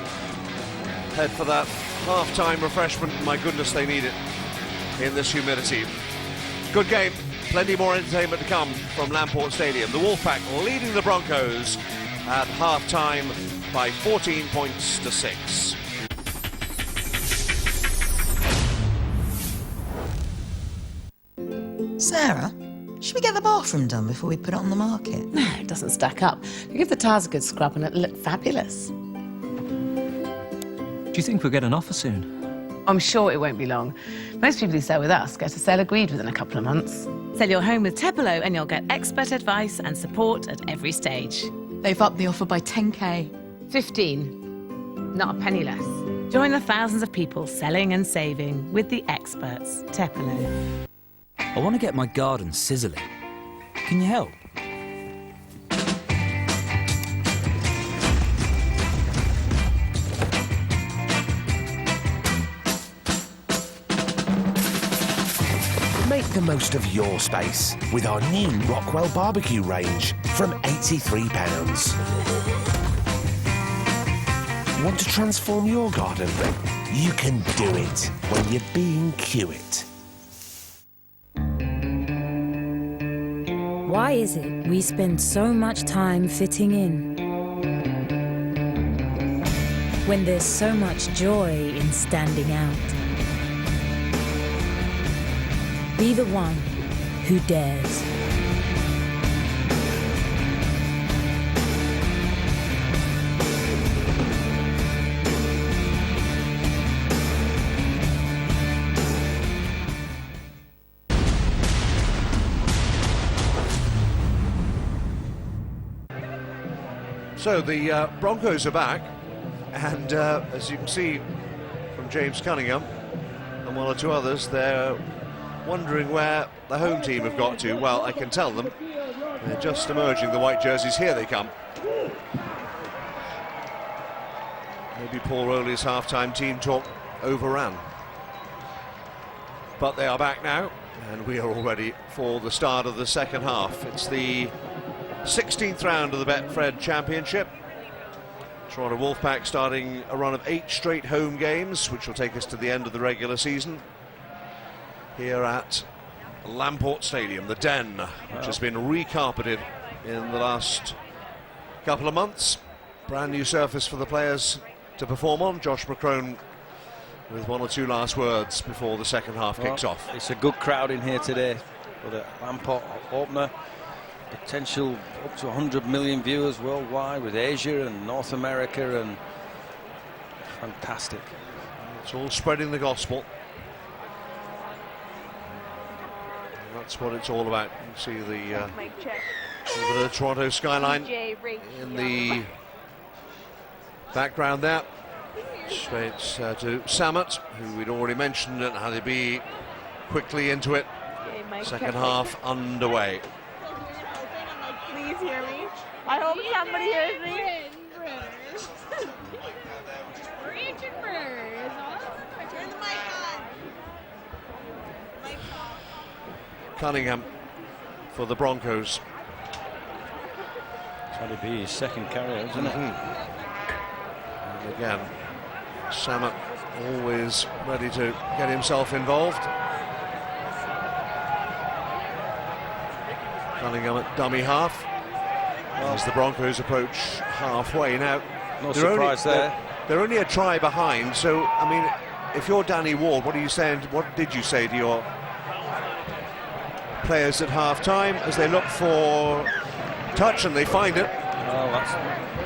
head for that half-time refreshment. My goodness, they need it in this humidity. Good game, plenty more entertainment to come from Lamport Stadium. The Wolfpack leading the Broncos at half-time by 14 points to 6.
Sarah, should we get the bathroom done before we put it on the market?
No, it doesn't stack up. You give the tiles a good scrub and it'll look fabulous.
Do you think we'll get an offer soon?
I'm sure it won't be long. Most people who sell with us get a sale agreed within a couple of months.
Sell your home with Tepelo and you'll get expert advice and support at every stage.
They've upped the offer by 10k. 15. Not a penny less.
Join the thousands of people selling and saving with the experts, Tepelo.
I want to get my garden sizzling. Can you help?
Make the most of your space with our new Rockwell barbecue range from £83. Want to transform your garden? You can do it when you're being Kiewit.
Why is it we spend so much time fitting in when there's so much joy in standing out? Be the one who dares.
So the Broncos are back, and as you can see from James Cunningham and one or two others, they're wondering where the home team have got to. Well, I can tell them. They're just emerging, the white jerseys. Here they come. Maybe Paul Rowley's half-time team talk overran. But they are back now, and we are all ready for the start of the second half. It's the 16th round of the Betfred Championship. Toronto Wolfpack starting a run of 8 straight home games, which will take us to the end of the regular season here at Lamport Stadium, the Den, which has been recarpeted in the last couple of months. Brand new surface for the players to perform on. Josh McCrone with one or two last words before the second half kicks off.
It's a good crowd in here today for the Lamport opener. Potential up to 100 million viewers worldwide, with Asia and North America, and fantastic.
It's all spreading the gospel. That's what it's all about. You see the Toronto skyline in the background there. Straight to Samet, who we'd already mentioned, and how they be quickly into it. Second half underway.
Please hear me. I hope somebody hears me. Turn the mic on.
Cunningham for the Broncos.
That'll be his second carry, isn't it?
And again, Samet always ready to get himself involved. Cunningham at dummy half as the Broncos approach halfway now.
No surprise there.
They're only a try behind, so I mean, if you're Danny Ward, what are you saying? What did you say to your players at half-time as they look for touch and they find it?
Well, that's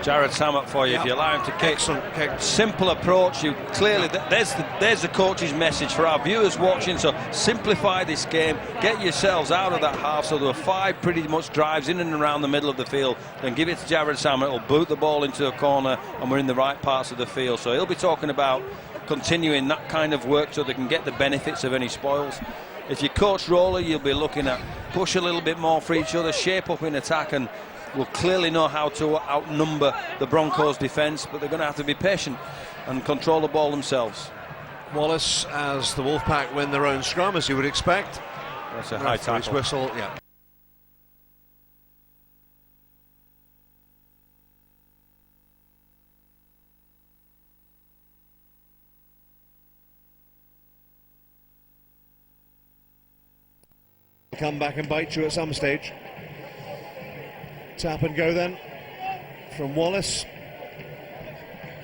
Jared Samet for you. If you allow him to kick.
Excellent kick.
Simple approach. You clearly, there's the coach's message for our viewers watching. So simplify this game. Get yourselves out of that half. So there are 5 pretty much drives in and around the middle of the field. Then give it to Jared Samet. He'll boot the ball into a corner, and we're in the right parts of the field. So he'll be talking about continuing that kind of work so they can get the benefits of any spoils. If you coach Roller, you'll be looking at push a little bit more for each other, shape up in attack, and will clearly know how to outnumber the Broncos' defence, but they're going to have to be patient and control the ball themselves.
Wallace, as the Wolfpack win their own scrum, as you would expect.
That's a high tackle.
Whistle, yeah. come back and bite you at some stage. Tap and go then from Wallace.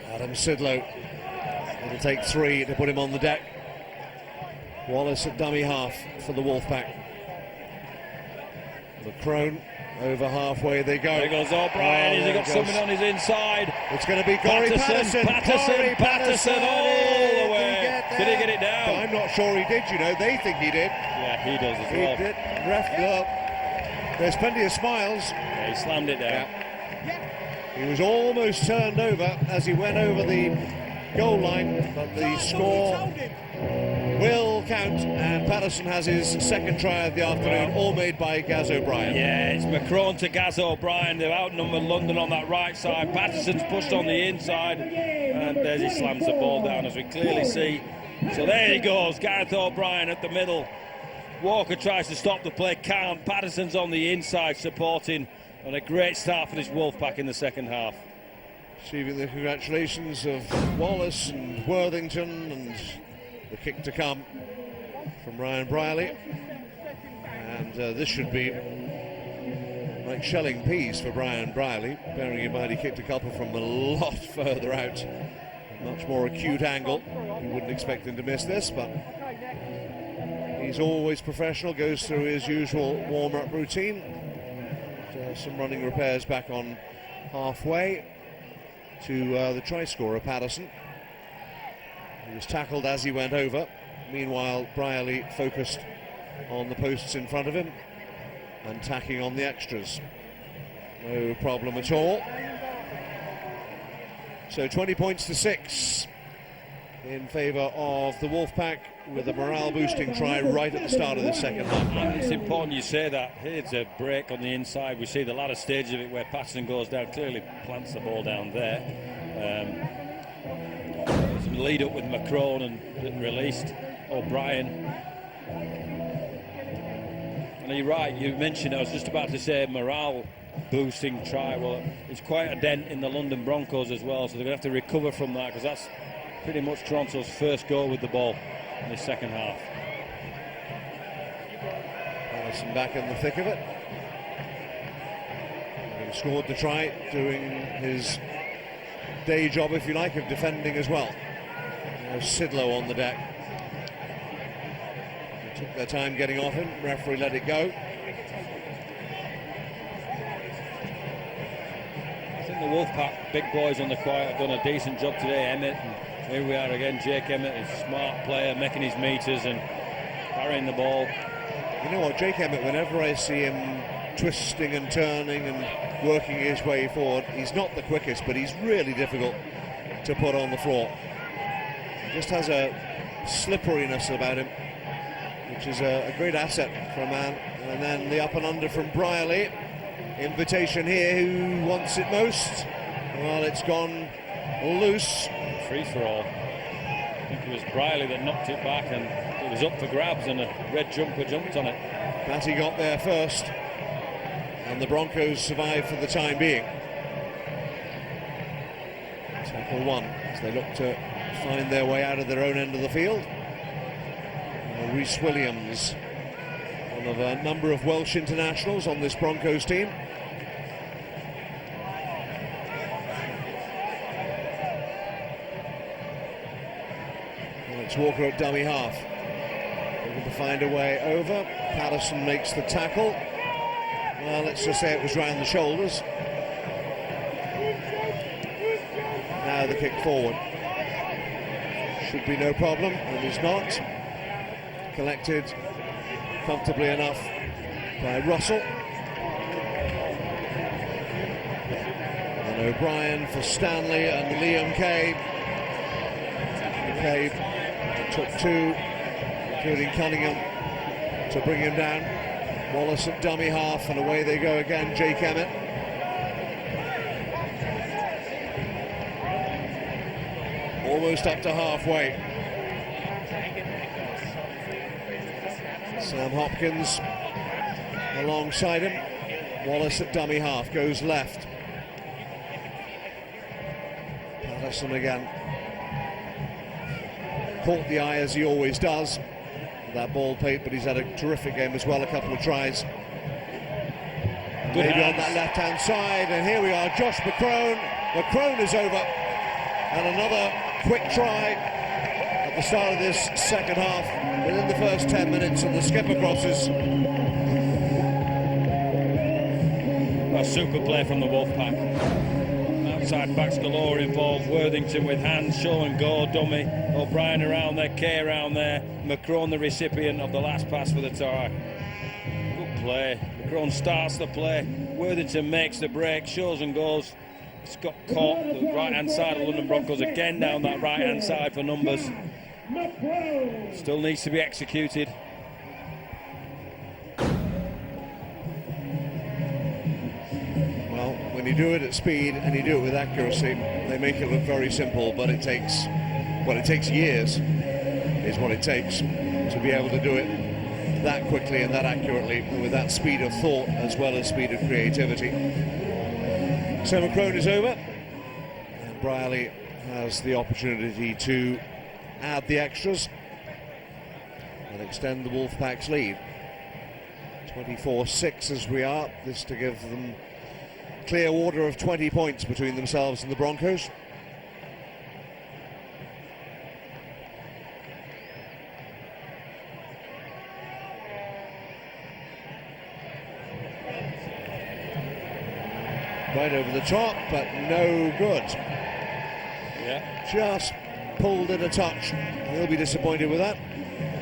Adam Sidlow. It'll take 3 to put him on the deck. Wallace at dummy half for the Wolfpack. McCrone over halfway they go.
There goes O'Brien. He's got something on his inside.
It's going to be Corey Patterson.
Corey Patterson all the way. Did he get it down?
I'm not sure he did, you know. They think he did.
Yeah, he does as well.
He did. Ref, there's plenty of smiles.
Yeah, he slammed it down.
Yeah. He was almost turned over as he went over the goal line, but the score will count, and Patterson has his second try of the afternoon, all made by Gaz O'Brien.
Yeah, it's McCrone to Gaz O'Brien. They've outnumbered London on that right side. Patterson's pushed on the inside, and there's he slams the ball down, as we clearly see. So there he goes, Gareth O'Brien at the middle. Walker tries to stop the play, can't. Patterson's on the inside supporting, and a great start for this Wolfpack in the second half.
Receiving the congratulations of Wallace and Worthington, and the kick to come from Ryan Brierley. And this should be like shelling peas for Brian Brierley, bearing in mind he kicked a couple from a lot further out, a much more acute angle. You wouldn't expect him to miss this, but he's always professional, goes through his usual warm-up routine. Some running repairs back on halfway to the try scorer, Patterson. He was tackled as he went over. Meanwhile, Brierley focused on the posts in front of him and tacking on the extras. No problem at all. So 20 points to 6 in favour of the Wolfpack, with a morale-boosting try right at the start of the second half.
It's important you say that. Here's a break on the inside. We see the latter stage of it where Patterson goes down, clearly plants the ball down there. Some lead up with McCrone and released O'Brien. And you're right, you mentioned, I was just about to say morale boosting try. Well, it's quite a dent in the London Broncos as well, so they're going to have to recover from that, because that's pretty much Toronto's first goal with the ball in the second half.
Patterson back in the thick of it. Having scored the try, doing his day job, if you like, of defending as well. There's Sidlow on the deck. They took their time getting off him. Referee let it go.
I think the Wolfpack big boys on the quiet have done a decent job today. Emmett, and here we are again. Jake Emmett is a smart player, making his meters and carrying the ball.
You know what, Jake Emmett, whenever I see him twisting and turning and working his way forward, he's not the quickest, but he's really difficult to put on the floor. He just has a slipperiness about him, which is a great asset for a man. And then the up and under from Brierley. Invitation here, who wants it most? Well, it's gone loose.
Free for all. I think it was Brierley that knocked it back, and it was up for grabs, and a red jumper jumped on it.
Batty got there first, and the Broncos survived for the time being. Tackle one as they look to find their way out of their own end of the field. Rhys Williams, one of a number of Welsh internationals on this Broncos team. And it's Walker at dummy half. Looking to find a way over. Patterson makes the tackle. Well, let's just say it was round the shoulders. Now the kick forward. Should be no problem, and is not. Collected comfortably enough by Russell. And O'Brien for Stanley and Liam Kay. Kay took two, including Cunningham, to bring him down. Wallace at dummy half, and away they go again, Jake Emmett. Almost up to halfway. Sam Hopkins alongside him. Wallace at dummy half, goes left. Patterson again. Caught the eye as he always does. that ball played, but he's had a terrific game as well, a couple of tries.
Good
maybe
hands
on that left-hand side, and here we are, Josh McCrone. McCrone is over, and another quick try at the start of this second half, within the first 10 minutes, and the skipper crosses.
A super play from the Wolfpack. Outside backs galore involved. Worthington with hands, show and go, dummy. O'Brien around there, Kay around there. McCrone the recipient of the last pass for the try. Good play. McCrone starts the play. Worthington makes the break, shows and goes. It's got caught the right-hand side of London Broncos again down that right-hand side for numbers. Still needs to be executed.
When you do it at speed and you do it with accuracy, they make it look very simple, but it takes years, is what it takes to be able to do it that quickly and that accurately, and with that speed of thought as well as speed of creativity. So McCrone is over, and Brierley has the opportunity to add the extras and extend the Wolfpack's lead. 24-6 as we are, this to give them clear order of 20 points between themselves and the Broncos. Right over the top, but no good.
Yeah.
Just pulled in a touch. He'll be disappointed with that.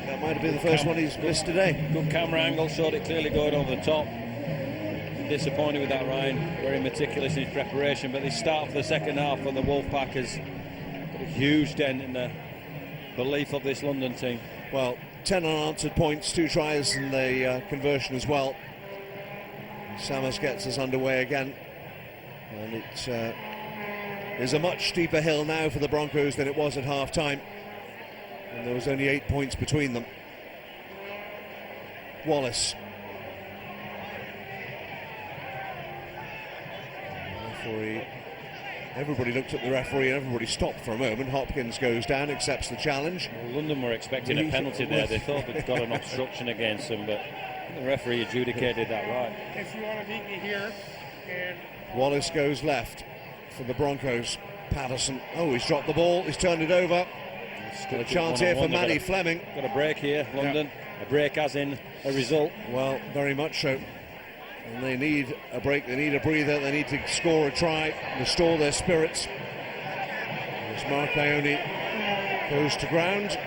That might have been the first one he's missed today.
Good camera angle, showed it clearly going over the top. Disappointed with that, Ryan. Very meticulous in his preparation, but the start for the second half for the Wolfpack has got a huge dent in the belief of this London team.
Well, 10 unanswered points, 2 tries and the conversion as well. Samus gets us underway again, and it is a much steeper hill now for the Broncos than it was at half-time, and there was only 8 points between them. Wallace. Everybody looked at the referee and everybody stopped for a moment. Hopkins goes down, accepts the challenge.
Well, London were expecting a penalty there. They thought they'd got an obstruction against them, but the referee adjudicated that right.
If you want to meet me here, and
Wallace goes left for the Broncos. Patterson, oh, he's dropped the ball, he's turned it over. Got a chance here for Matty Fleming.
Got a break here, London. Yeah. A break as in a result.
Well, very much so. And they need a break, they need a breather, they need to score a try, restore their spirits. As Mark Ione goes to ground,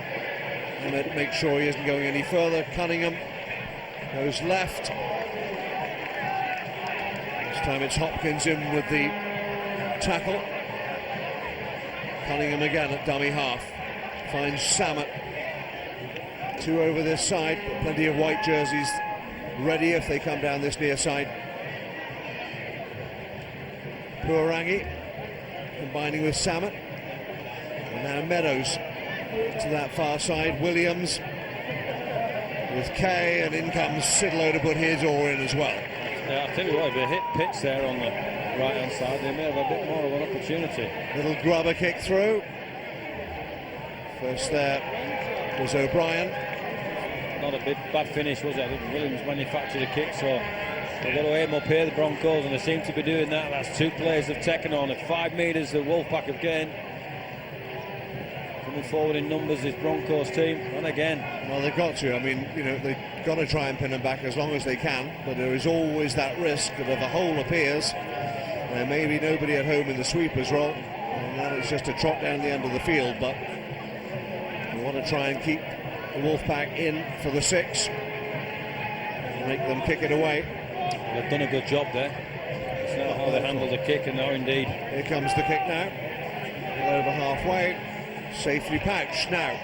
and it makes sure he isn't going any further. Cunningham goes left. This time it's Hopkins in with the tackle. Cunningham again at dummy half. Finds Samet. 2 over this side, but plenty of white jerseys ready if they come down this near side. Puarangi combining with Samet, and now Meadows to that far side. Williams with Kay, and in comes Sidlow to put his oar in as well.
Yeah, I'll tell you what, if they hit Pitts there on the right hand side, they may have a bit more of an opportunity.
Little grubber kick through. First there was O'Brien.
Not a bad finish, was it? I think Williams manufactured a kick, so they've got to aim up here, the Broncos, and they seem to be doing that. That's 2 players they've taken on. At 5 metres, the Wolfpack have gained. Coming forward in numbers, this Broncos team, and again.
Well, they've got to. I mean, you know, they've got to try and pin them back as long as they can, but there is always that risk that if a hole appears, there may be nobody at home in the sweeper's role, and that is just a trot down the end of the field, but we want to try and keep the Wolfpack in for the 6 and make them kick it away.
They've done a good job there. It's not how they handle the kick, and now indeed.
Here comes the kick now. Over halfway. Safely pouched now.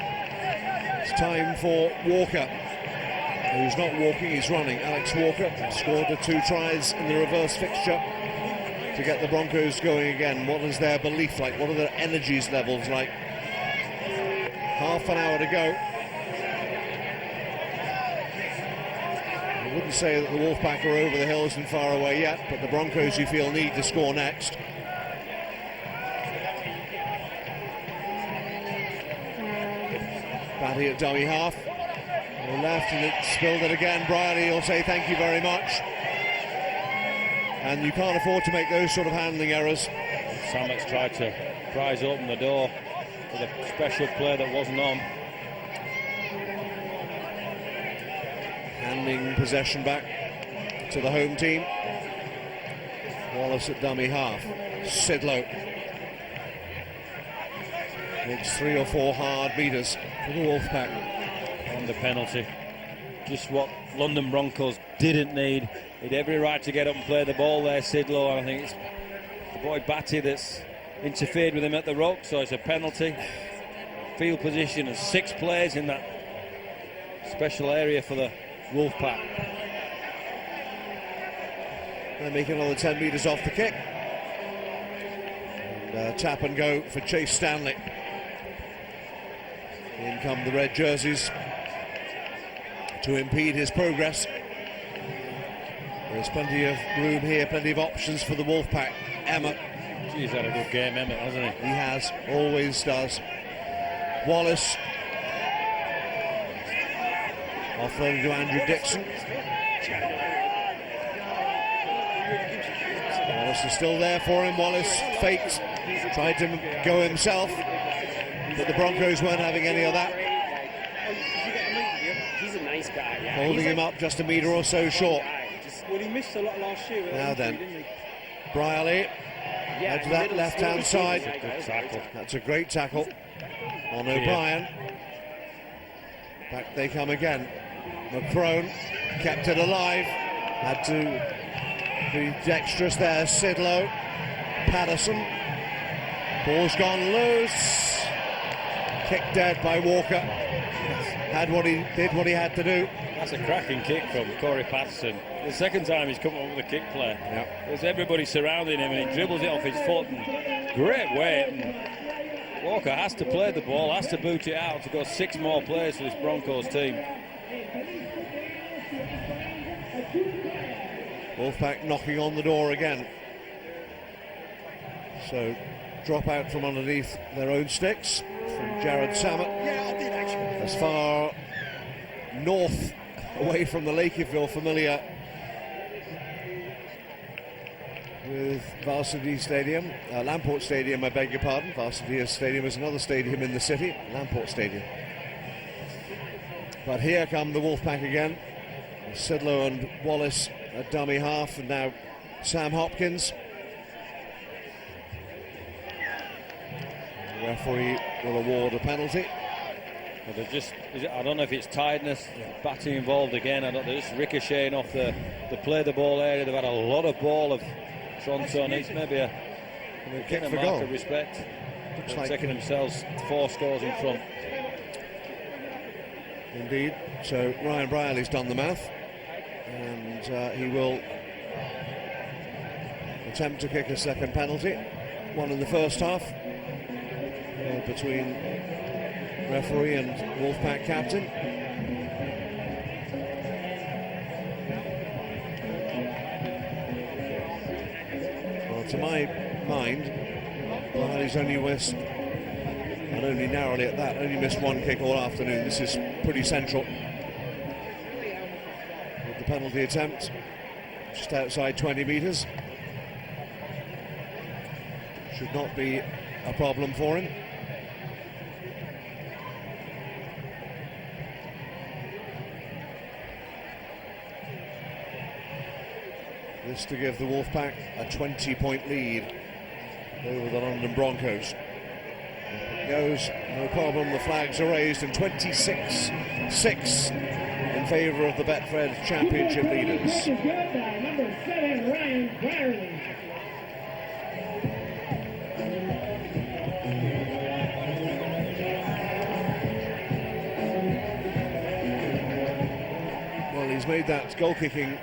It's time for Walker, who's not walking, he's running. Alex Walker scored the 2 tries in the reverse fixture to get the Broncos going again. What is their belief like? What are their energies levels like? Half an hour to go. I wouldn't say that the Wolfpack are over the hills and far away yet, but the Broncos, you feel, need to score next. Batty at dummy half. He left and it spilled it again. Brierley will say thank you very much. And you can't afford to make those sort of handling errors.
Sammett's tried to prise open the door for the special play that wasn't on.
Handing possession back to the home team. Wallace at dummy half. Sidlow. It's 3 or 4 hard meters for the Wolfpack.
On the penalty. Just what London Broncos didn't need. He had every right to get up and play the ball there, Sidlow. And I think it's the boy Batty that's interfered with him at the ruck, so it's a penalty. Field position and 6 players in that special area for the Wolfpack.
They make another 10 metres off the kick. And tap and go for Chase Stanley. In come the red jerseys to impede his progress. There's plenty of room here, plenty of options for the Wolfpack. Emmett.
He's had a good game, Emmett, hasn't he?
He has, always does. Wallace. Offloaded to Andrew Dixon. Wallace is still there for him. Wallace faked, tried to go himself, but the Broncos weren't having any of that.
He's a nice guy, yeah.
Holding him up just a metre or so short.
Well, he missed a lot last year.
Now then, Brierley out to that left-hand side. That's a great tackle on O'Brien. Back they come again. McCrone kept it alive. Had to be dexterous there. Sidlow, Patterson. Ball's gone loose. Kicked dead by Walker. Did what he had to do.
That's a cracking kick from Corey Patterson. The second time he's come up with a kick play.
Yep.
There's everybody surrounding him and he dribbles it off his foot. And great weight. And Walker has to play the ball, has to boot it out to go 6 more players for this Broncos team.
Wolfpack knocking on the door again. So drop out from underneath their own sticks from Jared Sammett. As far north away from the lake if you're familiar with Varsity Stadium, Lamport Stadium, I beg your pardon. Varsity Stadium is another stadium in the city, Lamport Stadium. But here come the Wolfpack again. Sidlow and Wallace at dummy half, and now Sam Hopkins. The referee will award a penalty.
But I don't know if it's tiredness, Batty involved again. They're just ricocheting off the play the ball area. They've had a lot of ball of Tronson. It's maybe a mark of respect. Looks like taking themselves 4 scores in front.
Indeed. So Ryan Brierley's done the math, and he will attempt to kick a second penalty. One in the first half between referee and Wolfpack captain. Well, to my mind, Brierley's only missed, and only narrowly at that, only missed 1 kick all afternoon. This is pretty central. With the penalty attempt just outside 20 metres. Should not be a problem for him. This to give the Wolfpack a 20-point lead over the London Broncos. It goes, no problem, the flags are raised, and 26-6 in favour of the Betfred Championship leaders.
Number 7, Ryan Brierley.
Well, he's made that goal-kicking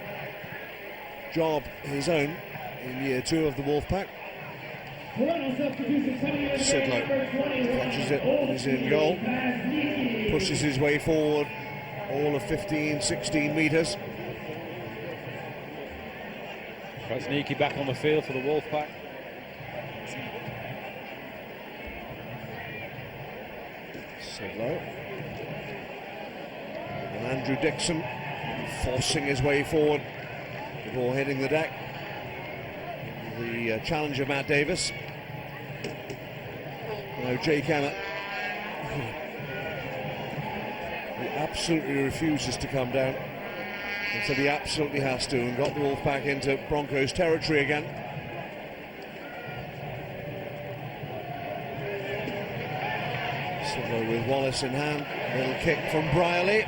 job his own in year 2 of the Wolfpack. Sidlow catches it, is in goal, pushes his way forward all of 15-16 metres.
Krasniqi back on the field for the Wolfpack.
Sidlow. And Andrew Dixon forcing his way forward before hitting the deck. The challenge of Matt Davis. Now Jake Emmett, he absolutely refuses to come down, and so he absolutely has to, and got the Wolfpack into Broncos territory again. Silva with Wallace in hand, little kick from Brierley,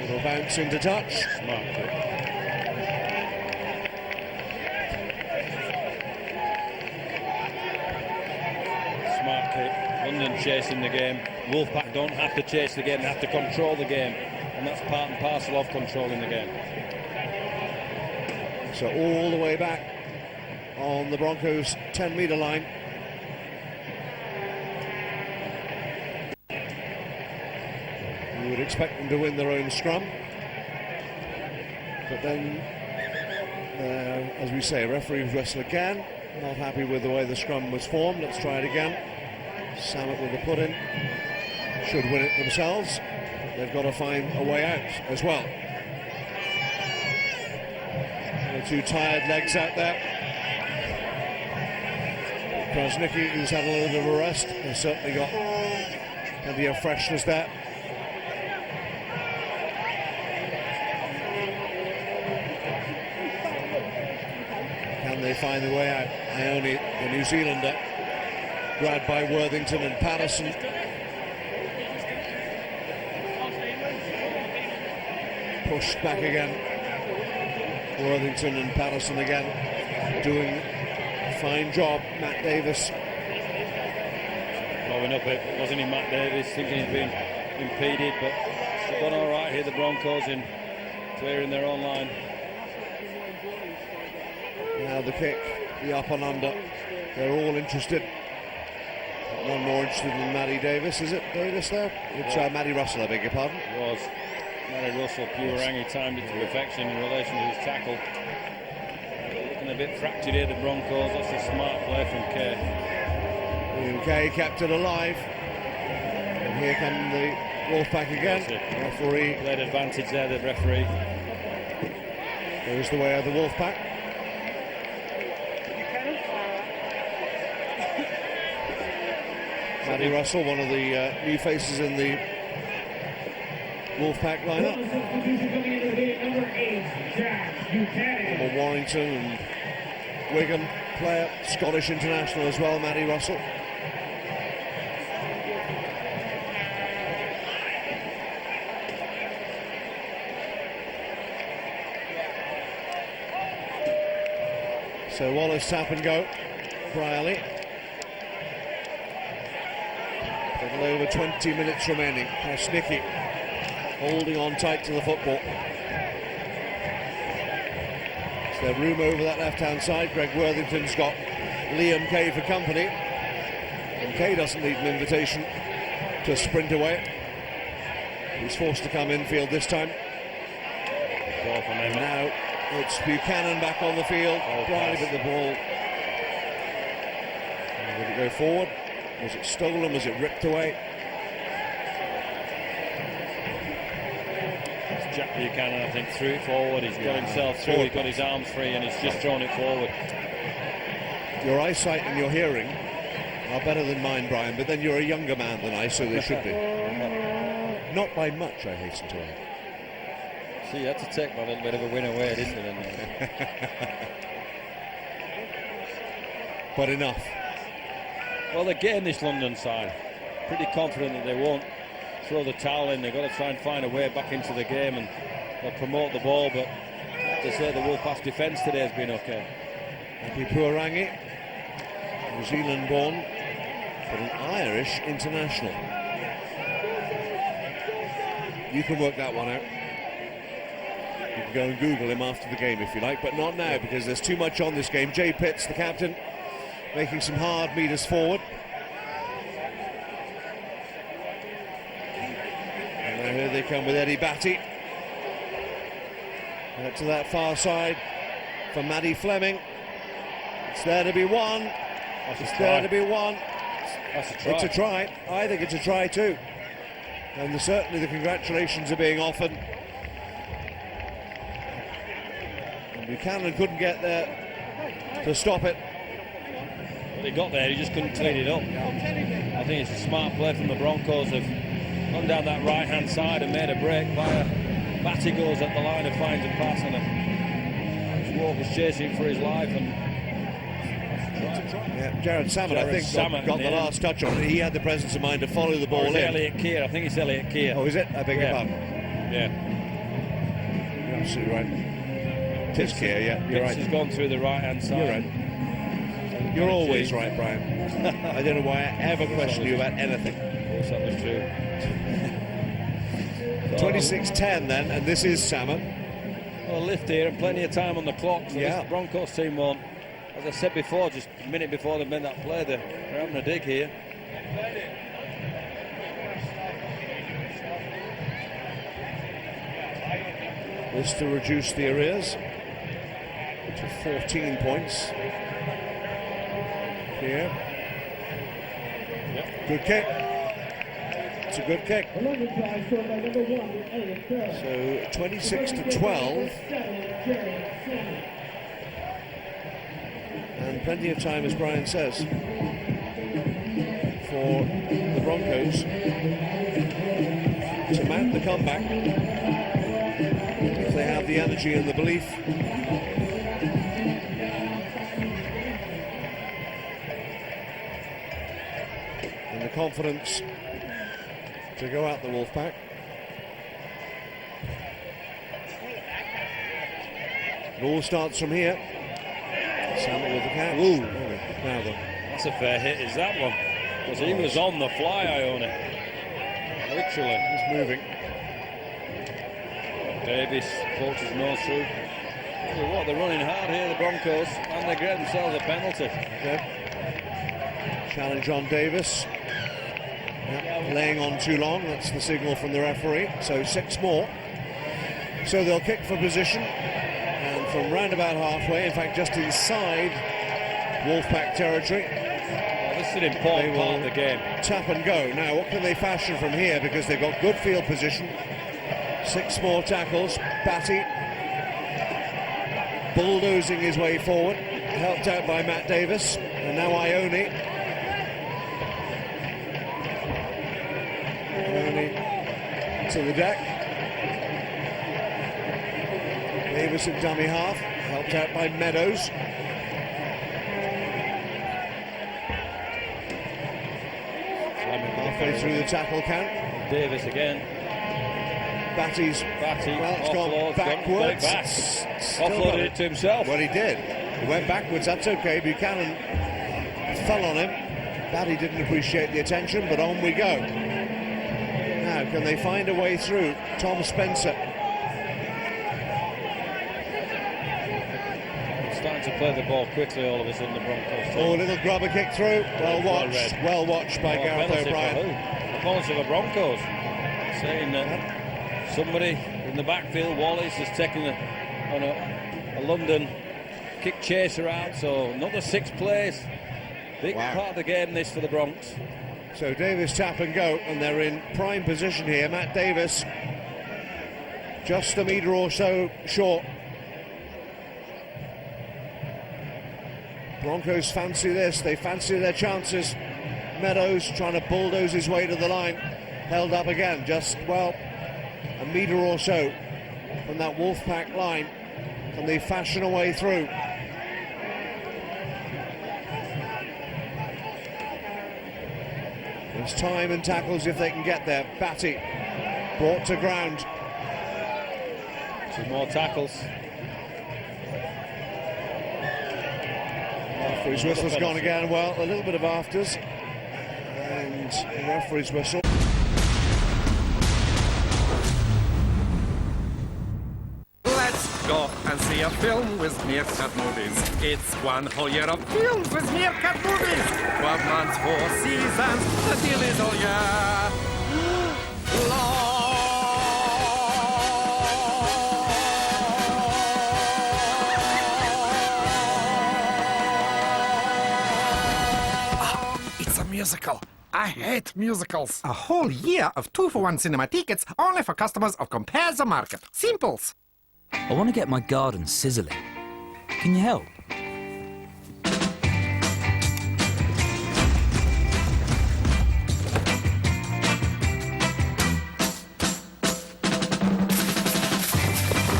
little bounce into touch.
Smart kick. Smart kick. London chasing the game. Wolfpack don't have to chase the game, they have to control the game, and that's part and parcel of controlling the game.
So all the way back on the Broncos 10-metre line. You would expect them to win their own scrum, but then, as we say, referees wrestle again. Not happy with the way the scrum was formed. Let's try it again. Samet with the put-in. Should win it themselves. They've got to find a way out as well. The two tired legs out there. Krasnicki, who's had a little bit of a rest, has certainly got plenty of freshness there. Can they find the way out? Ione, the New Zealander, grabbed by Worthington and Patterson. Pushed back again. Worthington and Patterson again doing a fine job. Matt Davis
Blowing up it, wasn't he, Matt Davis, thinking he's been impeded, but they've done all right here, the Broncos, in clearing their own line.
Now the kick, the up and under. They're all interested. One more interested than Matty Davis, is it? Davis there? It's Matty Russell, I beg your pardon.
It was. Matty Russell, Puarangi timed it to perfection in relation to his tackle. Looking a bit fractured here, the Broncos. That's a smart play from Kay.
William Kay kept it alive. And here come the Wolfpack again. Referee
played advantage there, the referee.
Goes the way of the Wolfpack. Matty Russell, one of the new faces in the Wolfpack lineup. Former Warrington and Wigan player, Scottish international as well, Matty Russell. So Wallace tap and go. Brierley. A little over 20 minutes remaining. Krasnicki holding on tight to the football. Is there room over that left-hand side? Greg Worthington's got Liam Kay for company. And Kay doesn't need an invitation to sprint away. He's forced to come infield this time. And now it's Buchanan back on the field. Brierley with the ball. Did it go forward? Was it stolen? Was it ripped away?
It's Jack Buchanan, I think, threw it forward. He's got himself through, he's got his arms free, and he's just thrown it forward.
Your eyesight and your hearing are better than mine, Brian, but then you're a younger man than I, so they should be. Not by much, I hasten to add.
See, you had to take a little bit of a win away, didn't you?
But enough.
Well, they're getting this London side. Pretty confident that they won't throw the towel in. They've got to try and find a way back into the game, and they'll promote the ball, but I have to say the Wolfpack's defence today has been okay.
Happy Puarangi, New Zealand born, but an Irish international. You can work that one out. You can go and Google him after the game if you like, but not now because there's too much on this game. Jay Pitts, the captain, making some hard meters forward. And now here they come with Eddie Batty. Out to that far side for Maddie Fleming. It's there to be one. It's there to be one.
That's a try.
It's a try. I think it's a try too. And certainly the congratulations are being offered. And Buchanan couldn't get there to stop it.
Well, he got there, he just couldn't clean it up. I think it's a smart play from the Broncos. They've gone down that right-hand side and made a break via Batty goes at the line and finds a pass, and Walker's chasing for his life. And
yeah, Jared Salmon, I think, got the last touch on it. He had the presence of mind to follow the ball in.
Elliot Keir, I think it's Elliot Keir.
Oh, is it? I beg your pardon.
Yeah.
You're absolutely right. It is Keir, yeah, you're right.
He's gone through the right-hand side.
You're right. You're always right, Brian. I don't know why I ever question you about anything.
Of course that was true.
26-10 then, and this is Salmon.
Well, a lift here and plenty of time on the clock. So
yeah.
This Broncos team won. As I said before, just a minute before they made that play, they're having a dig here.
This to reduce the arrears to 14 points. Here. Yep. Good kick. It's a good kick. So 26-12. And plenty of time, as Brian says, for the Broncos to mount the comeback if they have the energy and the belief. And the confidence to go out the Wolfpack. It all starts from here. Salmon with the catch. Ooh. Now then.
That's a fair hit, is that one? Because he was on the fly, Ione. Literally.
He's moving.
Davis coaches nose through. What, they're running hard here, the Broncos, and they get themselves a penalty.
Okay. Challenge on Davis. Yep. Laying on too long, that's the signal from the referee. So 6 more. So they'll kick for position. And from round about halfway, in fact just inside Wolfpack territory.
Well, this is an important part of the game.
Tap and go. Now what can they fashion from here, because they've got good field position. 6 more tackles. Batty bulldozing his way forward, helped out by Matt Davis, and now Ione. Ione to the deck. Davis at dummy half, helped out by Meadows. Halfway through the tackle count.
Davis again.
Batty. Well, it's gone backwards.
Offloaded it to himself.
Well, he did. He went backwards, that's okay. Buchanan fell on him. Batty didn't appreciate the attention, but on we go. Now, can they find a way through? Tom Spencer.
Starting to play the ball quickly all of a sudden, the Broncos.
Oh, a little grubber kick through. Well watched by Gareth O'Brien.
The opponents of the Broncos saying that somebody in the backfield, Wallace, has taken a London kick chaser out, so another 6th place. Big part of the game this for the Bronx.
So Davis tap and go, and they're in prime position here. Matt Davis just a metre or so short. Broncos fancy this, they fancy their chances. Meadows trying to bulldoze his way to the line. Held up again, just, well, a metre or so from that Wolfpack line. Can they fashion a way through? There's time and tackles if they can get there. Batty brought to ground.
2 more tackles.
Referee's whistle's gone again. Well, a little bit of afters. And the referee's whistle.
Let's go and see a film with Meerkat Movies. It's 1 whole year of films with Meerkat Movies. 12 months, 4 seasons. The deal is all year long. It's a musical. I hate musicals. A whole year of 2-for-1 cinema tickets only for customers of Compare the Market. Simples.
I want to get my garden sizzling. Can you help?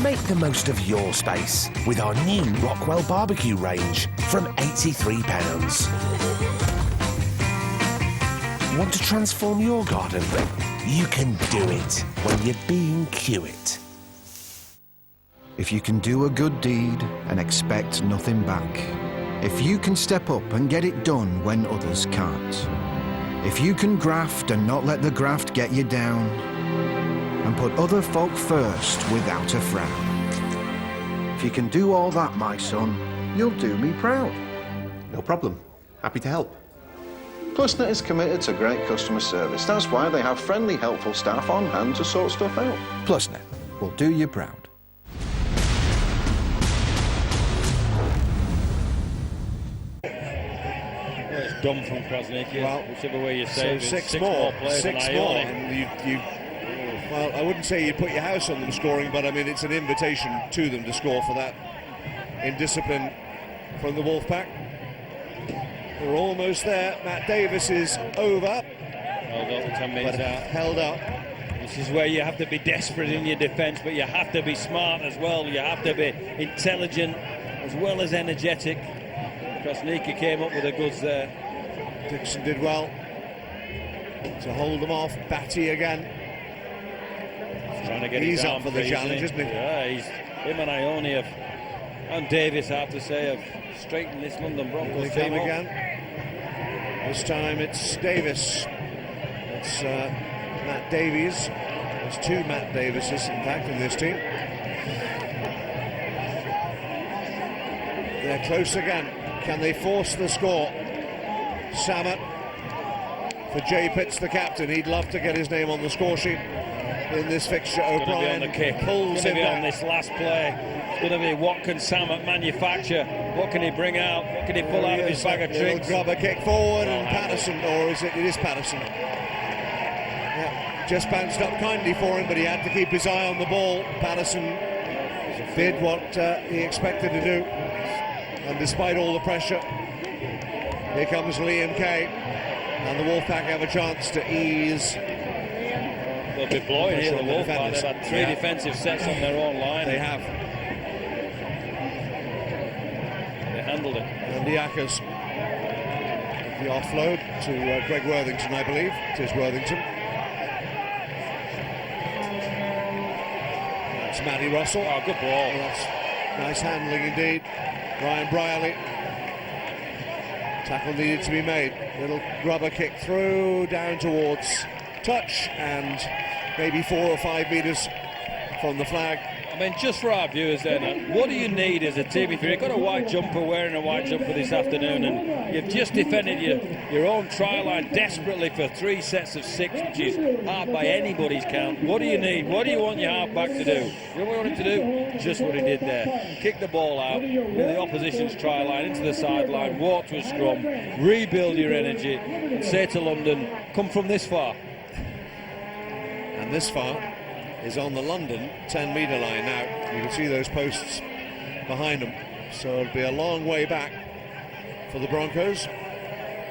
Make the most of your space with our new Rockwell barbecue range from £83. Want to transform your garden? You can do it when you're being Kiewit.
If you can do a good deed and expect nothing back. If you can step up and get it done when others can't. If you can graft and not let the graft get you down. And put other folk first without a frown. If you can do all that, my son, you'll do me proud.
No problem. Happy to help.
PlusNet is committed to great customer service. That's why they have friendly, helpful staff on hand to sort stuff out.
PlusNet will do you proud.
It's dumb from Krasniki,
well,
whichever way you say
so
it.
six more
players
six
than
more.
Ione.
And well, I wouldn't say you put your house on them scoring, but I mean it's an invitation to them to score for that indiscipline from the Wolfpack. We're almost there. Matt Davis is over.
Held up with 10 minutes out.
Held up.
This is where you have to be desperate in your defence, but you have to be smart as well. You have to be intelligent as well as energetic. Krasniki came up with the goods there.
Dixon did well to hold them off. Batty again.
He's trying to get
he's
his
up for the challenge, isn't he?
Yeah, him and Ione and Davis, I have to say, have straightened this London Broncos team up.
Again. This time it's Davis. It's Matt Davies. There's two Matt Davises, in fact, in this team. They're close again. Can they force the score? Samet for Jay Pitts, the captain. He'd love to get his name on the score sheet in this fixture. O'Brien
on the kick.
Pulls him
on this last play. It's going to be what can Samet manufacture? What can he bring out? What can he pull out of his bag of tricks?
Grubber kick forward and Patterson, or is it? It is Patterson. Yeah, just bounced up kindly for him, but he had to keep his eye on the ball. Patterson did what he expected to do. And despite all the pressure, here comes Liam Kay, and the Wolfpack have a chance to ease.
They'll be blowing here, the Wolfpack. They've had three defensive sets on their own line.
They have.
They handled it.
And the Ackers, the offload to Greg Worthington, I believe. It is Worthington. That's Matty Russell.
Oh, good ball.
That's nice handling indeed. Ryan Brierley. Tackle needed to be made. Little rubber kick through, down towards touch, and maybe 4 or 5 metres from the flag.
I mean, just for our viewers then, what do you need as a team? If you've got a white jumper, wearing a white jumper this afternoon, and you've just defended your own try line desperately for 3 sets of 6, which is hard by anybody's count, what do you need? What do you want your half-back to do? You know what you want him to do? Just what he did there. Kick the ball out with the opposition's try line into the sideline, walk to a scrum, rebuild your energy, and say to London, come from this far.
And this far is on the London 10-metre line now. You can see those posts behind them. So it'll be a long way back for the Broncos.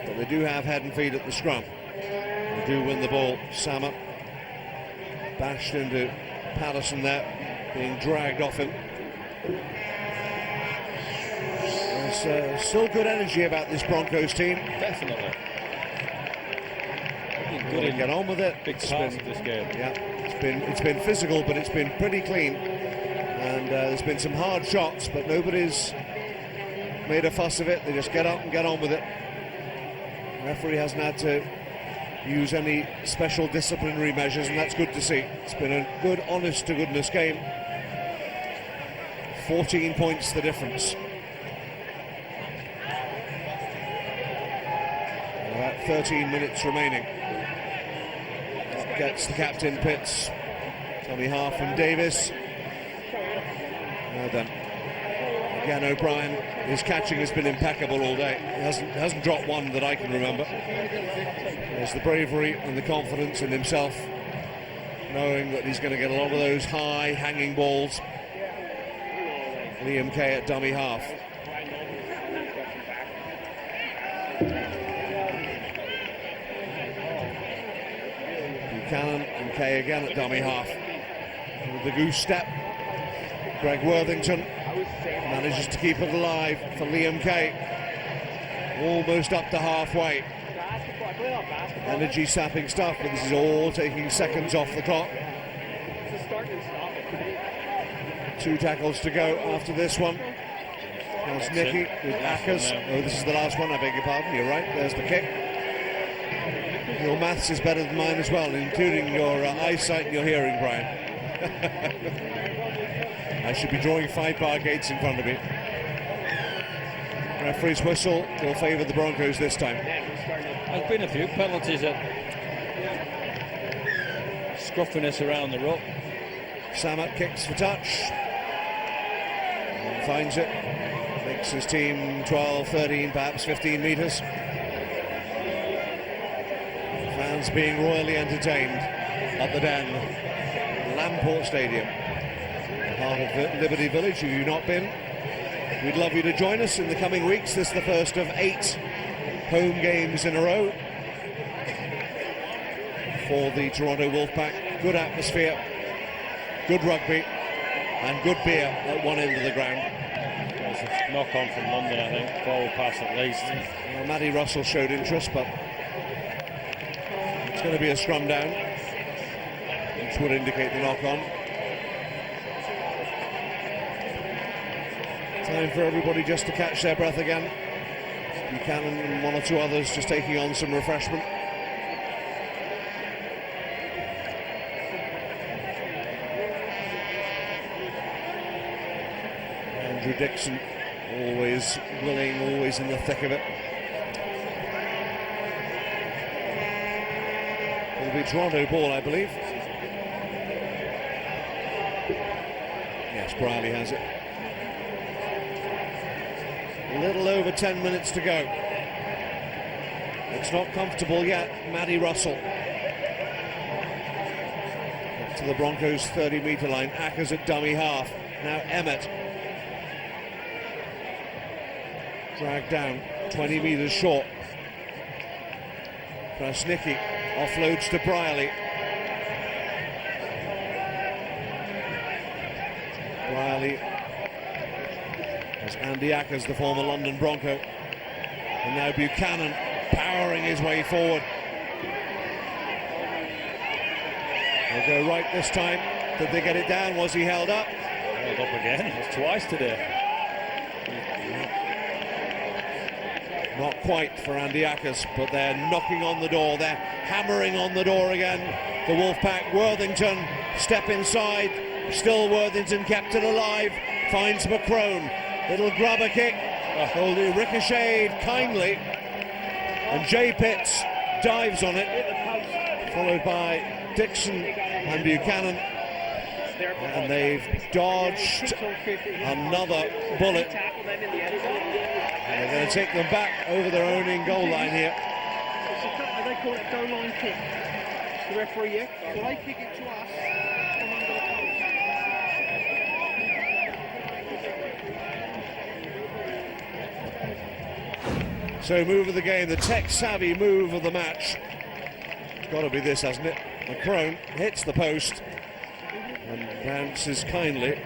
But they do have head and feet at the scrum. They do win the ball. Samet bashed into Patterson there, being dragged off him. There's still good energy about this Broncos team.
Definitely.
Good to get on with it.
Big parts of this game.
Yeah, it's been physical, but it's been pretty clean. And there's been some hard shots, but nobody's made a fuss of it. They just get up and get on with it. The referee hasn't had to use any special disciplinary measures, and that's good to see. It's been a good, honest-to-goodness game. 14 points the difference. About 13 minutes remaining. Gets the captain Pitts, Tommy Half and Davis. Well done. Again, O'Brien, his catching has been impeccable all day. He hasn't dropped one that I can remember. There's the bravery and the confidence in himself, knowing that he's going to get a lot of those high hanging balls. Liam Kay at dummy half. Buchanan and Kay again at dummy half. With the goose step, Greg Worthington manages to keep it alive for Liam Kay. Almost up to halfway. Energy sapping stuff, but this is all taking seconds off the clock. 2 tackles to go after this one. There's Nicky with Ackers. Oh, this is the last one, I beg your pardon. You're right, there's the kick. Your maths is better than mine as well, including your eyesight and your hearing, Brian. I should be drawing 5-bar gates in front of me. Referee's whistle will favour the Broncos this time.
There's been a few penalties at scruffiness around the ruck.
Samet kicks for touch. Finds it. Makes his team 12, 13, perhaps 15 metres. Fans being royally entertained at the Den. Lamport Stadium. Part of Liberty Village. If you've not been, we'd love you to join us in the coming weeks. This is the first of 8 home games in a row for the Toronto Wolfpack. Good atmosphere, good rugby, and good beer at one end of the ground.
There's a knock-on from London, I think. Forward pass at least.
Well, Matty Russell showed interest, but it's going to be a scrum down, which would indicate the knock-on. Time for everybody just to catch their breath again. Buchanan and 1 or 2 others just taking on some refreshment. Andrew Dixon, always willing, always in the thick of it. It'll be Toronto ball, I believe. Yes, Briley has it. A little over 10 minutes to go. It's not comfortable yet. Matty Russell up to the Broncos 30-metre line. Ackers at dummy half. Now Emmett dragged down 20 metres short. Krasnicki offloads to Briley. Briley as Andy Ackers, the former London Bronco, and now Buchanan powering his way forward. They'll go right this time. Did they get it down? Was he held up?
Held up again. It's twice today.
Not quite for Andy Ackers, but they're knocking on the door. They're hammering on the door again. The Wolfpack. Worthington step inside. Still Worthington kept it alive. Finds McCrone. Little grubber kick. Oh, ricocheted kindly. And Jay Pitts dives on it. Followed by Dixon and Buchanan. And they've dodged another bullet. And they're going to take them back over their own in-goal line here.
They call it goal line kick. The referee, yeah? So they kick it to us.
So move of the game, the tech-savvy move of the match. It's got to be this, hasn't it? McCrone hits the post and bounces kindly.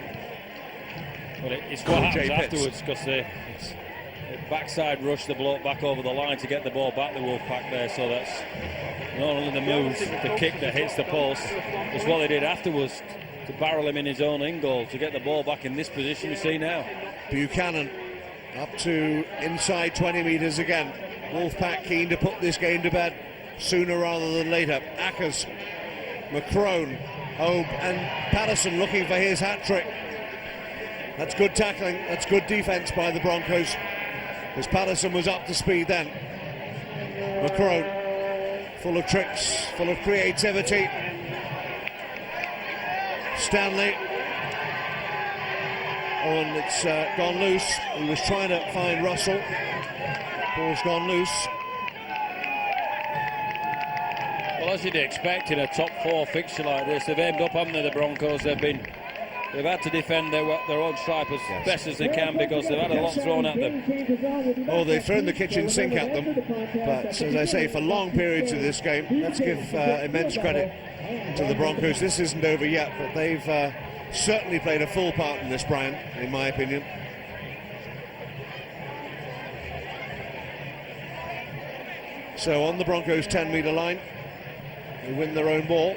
But it's what happens afterwards, because they backside rush the bloke back over the line to get the ball back, the Wolfpack there. So that's not only the move, the kick that hits the post, it's what they did afterwards to barrel him in his own in goal to get the ball back in this position you see now.
Buchanan up to inside 20 metres again. Wolfpack keen to put this game to bed sooner rather than later. Ackers, McCrone, Hope and Patterson looking for his hat-trick. That's good tackling, that's good defence by the Broncos, because Patterson was up to speed then. McCrone, full of tricks, full of creativity. Stanley and it's gone loose. He was trying to find Russell. Ball's gone loose.
Well, as you'd expect in a top 4 fixture like this, they've aimed up, haven't they, the Broncos? They've had to defend their own stripe as best as they can because they've had a lot thrown at them.
Oh, they've thrown the kitchen sink at them, but as I say, for long periods of this game, let's give immense credit to the Broncos. This isn't over yet, but they've certainly played a full part in this, Brian, in my opinion. So on the Broncos 10-metre line, they win their own ball.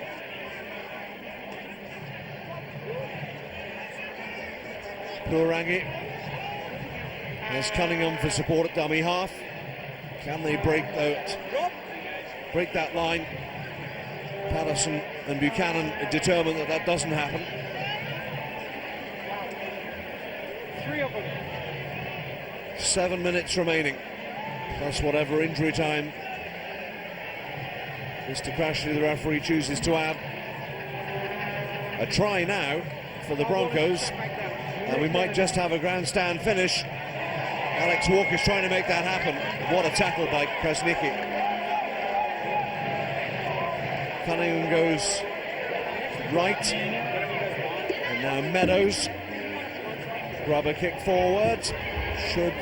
Purangi. There's Cunningham for support at dummy half. Can they break that line? Patterson and Buchanan are determined that that doesn't happen.
3 of them.
7 minutes remaining, plus whatever injury time Mr. Crashley, the referee, chooses to add. A try now for the Broncos, and we might just have a grandstand finish. Alex Walker's trying to make that happen. What a tackle by Krasniqi. Cunningham goes right, and now Meadows. Rubber kick forward, should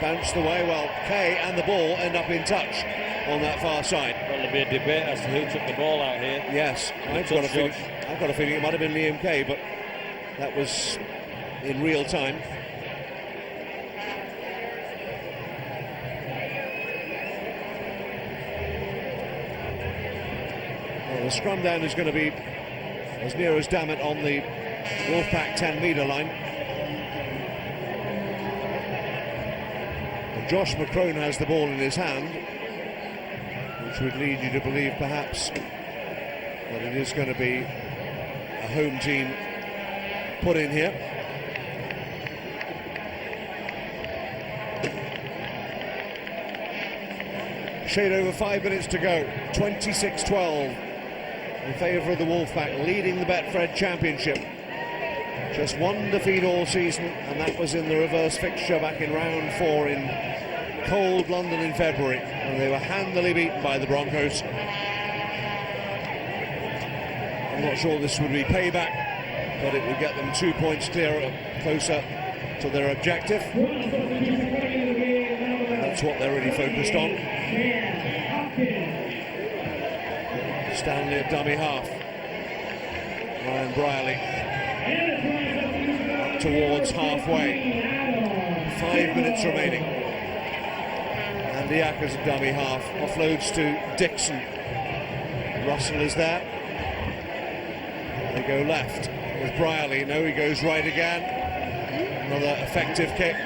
bounce the way. Well, Kay and the ball end up in touch on that far side.
Well, there'll be a debate as to who took the ball out here.
Yes, I've got a feeling it might have been Liam Kay, but that was in real time. Well, the scrum down is going to be as near as damn it on the Wolfpack 10-metre line. And Josh McCrone has the ball in his hand, which would lead you to believe perhaps that it is going to be a home team put in here. Shade over 5 minutes to go, 26-12 in favour of the Wolfpack, leading the Betfred Championship. Just one defeat all season, and that was in the reverse fixture back in round 4 in cold London in February, and they were handily beaten by the Broncos. I'm not sure this would be payback, but it would get them 2 points closer to their objective. And that's what they're really focused on. Stanley at dummy half. Ryan Brierley up towards halfway. 5 minutes remaining. Andy Ackers at dummy half. Offloads to Dixon. Russell is there. They go left with Brierley. No, he goes right again. Another effective kick.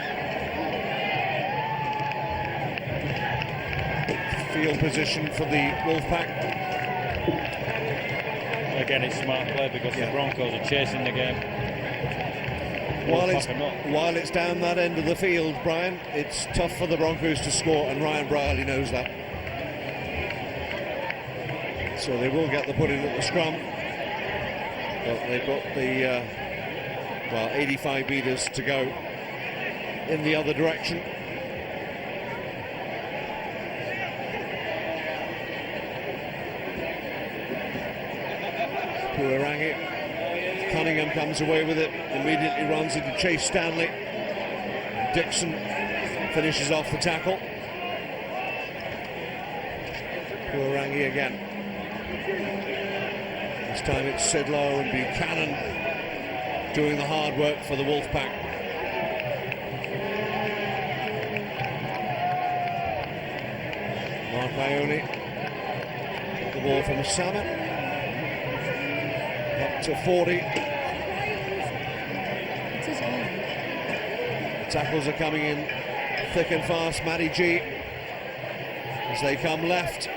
Field position for the Wolfpack.
Again, it's smart play because the Broncos are chasing the game.
While it's down that end of the field, Brian, it's tough for the Broncos to score, and Ryan Brierley knows that. So they will get the put in at the scrum. But they've got the 85 metres to go in the other direction. Purangi. Cunningham comes away with it, immediately runs into Chase Stanley. Dixon finishes off the tackle. Purangi again. This time it's Sidlow and Buchanan doing the hard work for the Wolfpack. Mark Ione, the ball from Samet. Up to 40. The tackles are coming in thick and fast. Matty G, as they come left,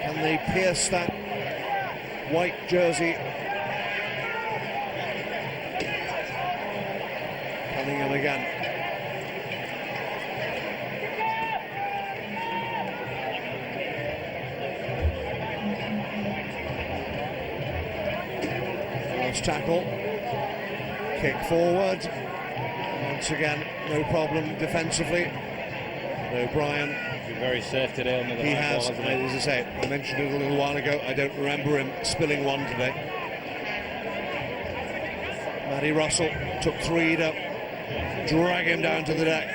can they pierce that white jersey? Cunningham again. Tackle, kick forward, Once again, no problem defensively. O'Brien.
Been very safe today under the
He
high
has,
ball, hasn't he?
as I say, I mentioned it a little while ago. I don't remember him spilling one today. Matty Russell took 3 to drag him down to the deck.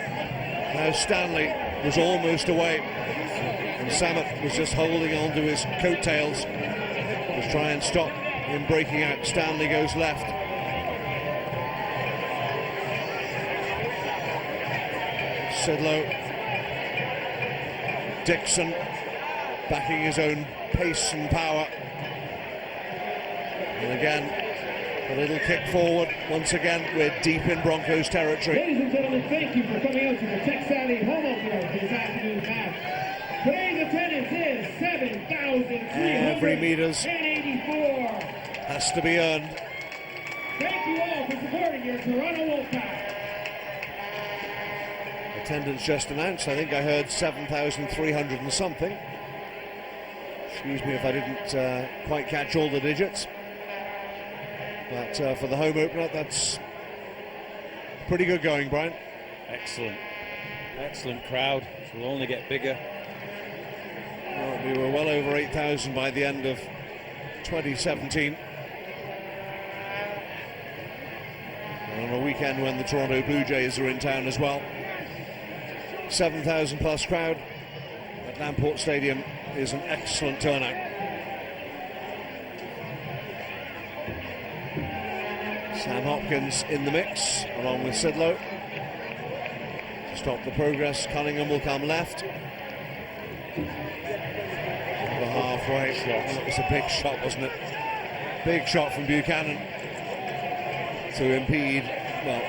Now Stanley was almost away, and Samet was just holding on to his coattails to try and stop him breaking out. Stanley goes left. Sidlow. Dixon backing his own pace and power. And again, a little kick forward. Once again, we're deep in Broncos territory.
Ladies and gentlemen, thank you for coming out to the Tech Savvy home opener for this afternoon's match. Today's attendance is 7,384.
Every meters has to be earned.
Thank you all for supporting your Toronto Wolfpack.
Attendance just announced. I think I heard 7,300 and something. Excuse me if I didn't quite catch all the digits. But for the home opener, that's pretty good going, Brian.
Excellent. Excellent crowd. It will only get bigger.
Well, we were well over 8,000 by the end of 2017. And on a weekend when the Toronto Blue Jays are in town as well. 7,000 plus crowd at Lamport Stadium is an excellent turnout. Sam Hopkins in the mix along with Sidlow. To stop the progress, Cunningham will come left. Over halfway. That was a big shot, wasn't it? Big shot from Buchanan to impede, well,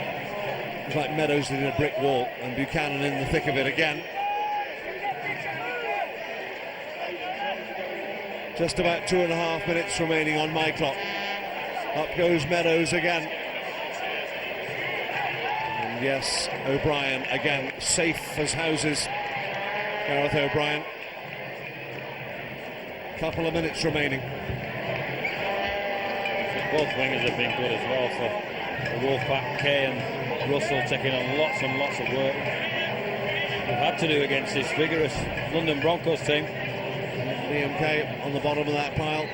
it's like Meadows did a brick wall, and Buchanan in the thick of it again. Just about 2.5 minutes remaining on my clock. Up goes Meadows again. And yes, O'Brien again, safe as houses. Gareth O'Brien. Couple of minutes remaining.
Both wingers have been good as well for the Wolfpack. Kay and Russell taking on lots and lots of work. They've had to do against this vigorous London Broncos team.
Liam Kay on the bottom of that pile.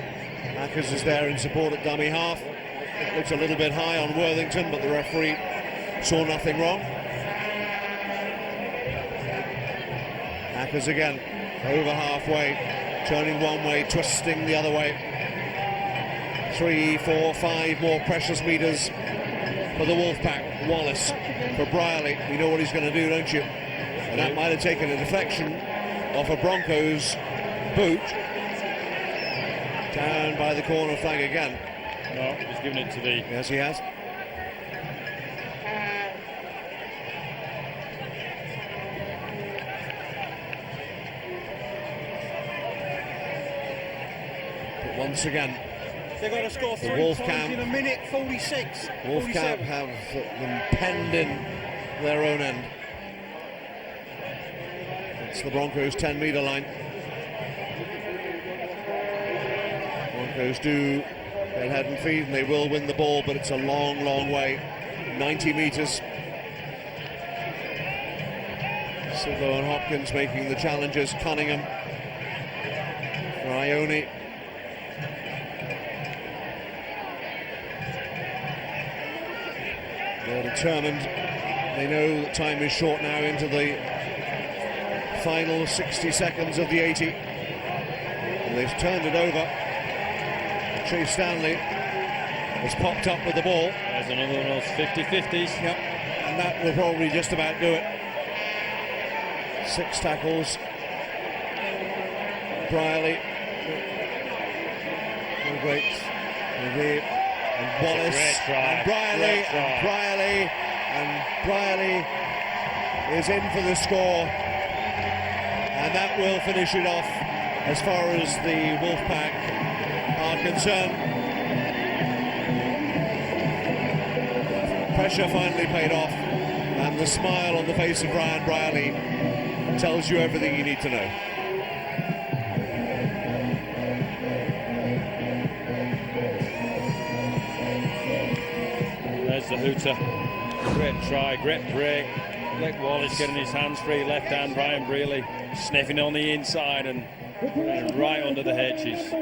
Ackers is there in support at dummy half. It looks a little bit high on Worthington, but the referee saw nothing wrong. Ackers again, over halfway, turning one way, twisting the other way. 3, 4, 5 more precious meters for the Wolfpack. Wallace for Brierley. We know what he's going to do, don't you? And that might have taken a deflection off a Broncos boot. Down by the corner flag again.
No, he's given it to the...
Yes, he has. But once again,
they're going to score 3 points in a minute 46.
Wolfcamp have them penned in their own end. It's the Broncos' 10-metre line. Broncos do get head and feet, and they will win the ball, but it's a long, long way. 90 metres. Sidlow and Hopkins making the challenges. Cunningham for Ione. They're determined. They know that time is short now into the final 60 seconds of the 80. And they've turned it over. Chase Stanley has popped up with the ball.
There's another one of those 50-50s.
Yep, and that will probably just about do it. 6 tackles. Brierley. No great. And Wallace. And Brierley. And Brierley is in for the score. And that will finish it off as far as the Wolfpack are concerned. Pressure finally paid off, and the smile on the face of Brian Brierley tells you everything you need to know.
There's the hooter. Great try, great break. Blake Wallace getting his hands free, left hand. Brian Brearley sniffing on the inside and right under the hedges.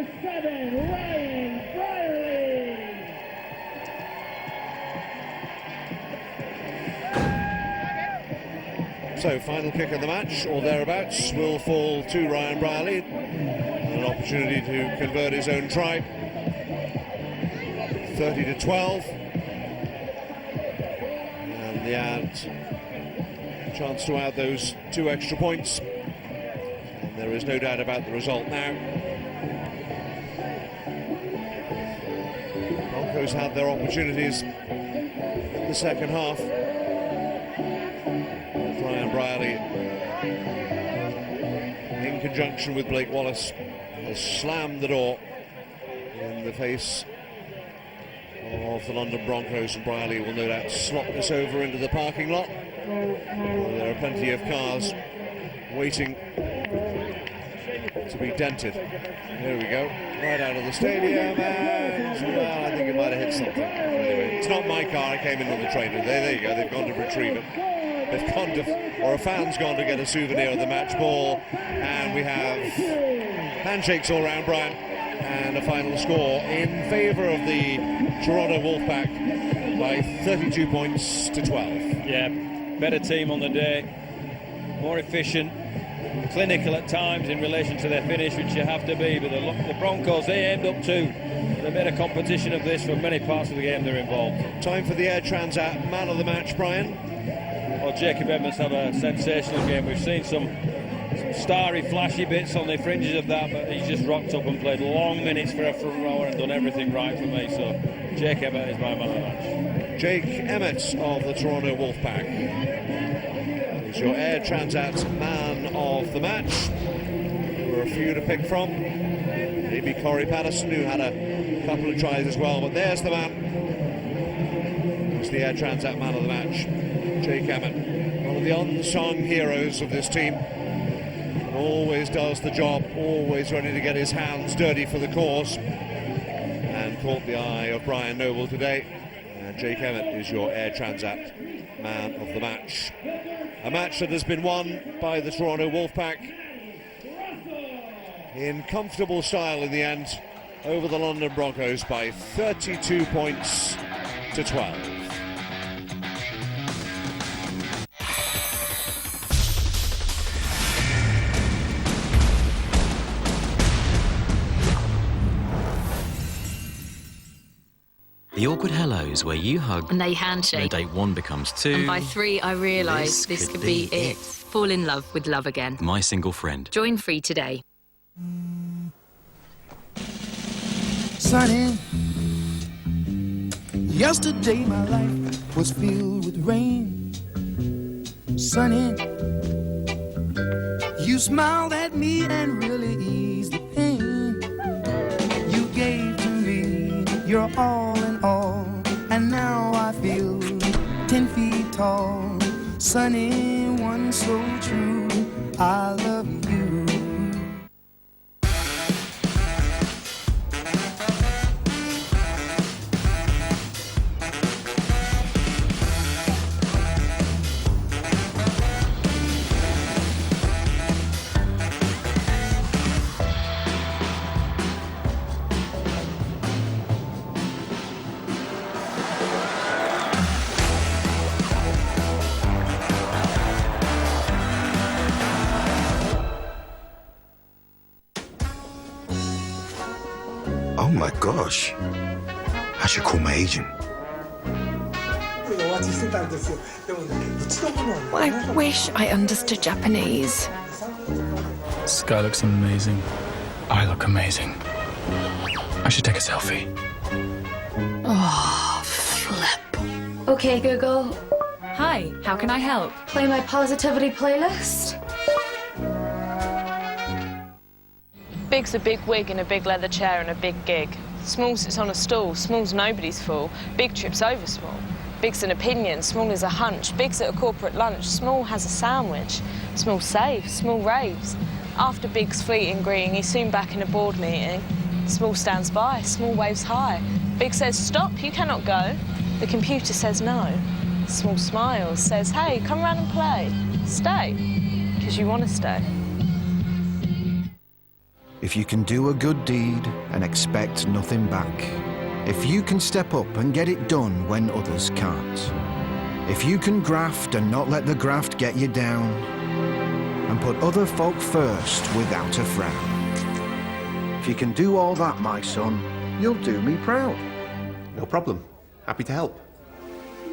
So, final kick of the match, or thereabouts, will fall to Ryan Brierley. An opportunity to convert his own try. 30-12. And the chance to add those 2 extra points. And there is no doubt about the result now. Broncos had their opportunities in the second half. Ryan Brierley, in conjunction with Blake Wallace, has slammed the door in the face of the London Broncos, and Brierley will no doubt slot this over into the parking lot. There are plenty of cars waiting to be dented. There we go, right out of the stadium, and well, I think it might have hit something. Anyway, it's not my car, I came in with the trainer. There you go, they've gone to retrieve it. They've gone to, or a fan's gone to get a souvenir of the match ball, and we have handshakes all round, Brian, and a final score in favour of the Toronto Wolfpack by 32 points to 12.
Yeah, better team on the day, more efficient, clinical at times in relation to their finish, which you have to be, but the Broncos, they aimed up to. They made a competition of this for many parts of the game they're involved.
Time for the Air Transat man of the match, Brian.
Well, Jacob Edmonds had a sensational game. We've seen some starry, flashy bits on the fringes of that, but he's just rocked up and played long minutes for a front rower and done everything right for me. So, Jake Emmett is my man of the match.
Jake Emmett of the Toronto Wolfpack is your Air Transat man of the match. There were a few to pick from. Maybe Corey Patterson, who had a couple of tries as well, but there's the man. He's the Air Transat man of the match. Jake Emmett, one of the unsung heroes of this team, and always does the job, always ready to get his hands dirty for the cause, and caught the eye of Brian Noble today. And Jake Emmett is your Air Transat man of the match. A match that has been won by the Toronto Wolfpack in comfortable style in the end over the London Broncos by 32 points to 12.
The awkward hellos where you hug
and they handshake.
And date 1 becomes 2.
And by 3, I realise this could be it. Fall in love with love again.
My single friend.
Join free today.
Sunny. Yesterday my life was filled with rain. Sunny. You smiled at me and really eased the pain. You gave to me your all in all, and now I feel 10 feet tall. Sunny, one so true, I love you.
Oh my gosh. I should call my agent.
I wish I understood Japanese.
Sky looks amazing. I look amazing. I should take a selfie.
Oh, flip.
Okay, Google.
Hi, how can I help?
Play my positivity playlist.
Big's a big wig in a big leather chair and a big gig. Small sits on a stool, small's nobody's fool. Big trips over small. Big's an opinion, small is a hunch. Big's at a corporate lunch, small has a sandwich. Small saves, small raves. After Big's fleeting greeting, he's soon back in a board meeting. Small stands by, small waves high. Big says, stop, you cannot go. The computer says no. Small smiles, says, hey, come round and play. Stay, because you want to stay.
If you can do a good deed and expect nothing back. If you can step up and get it done when others can't. If you can graft and not let the graft get you down. And put other folk first without a frown. If you can do all that, my son, you'll do me proud.
No problem. Happy to help.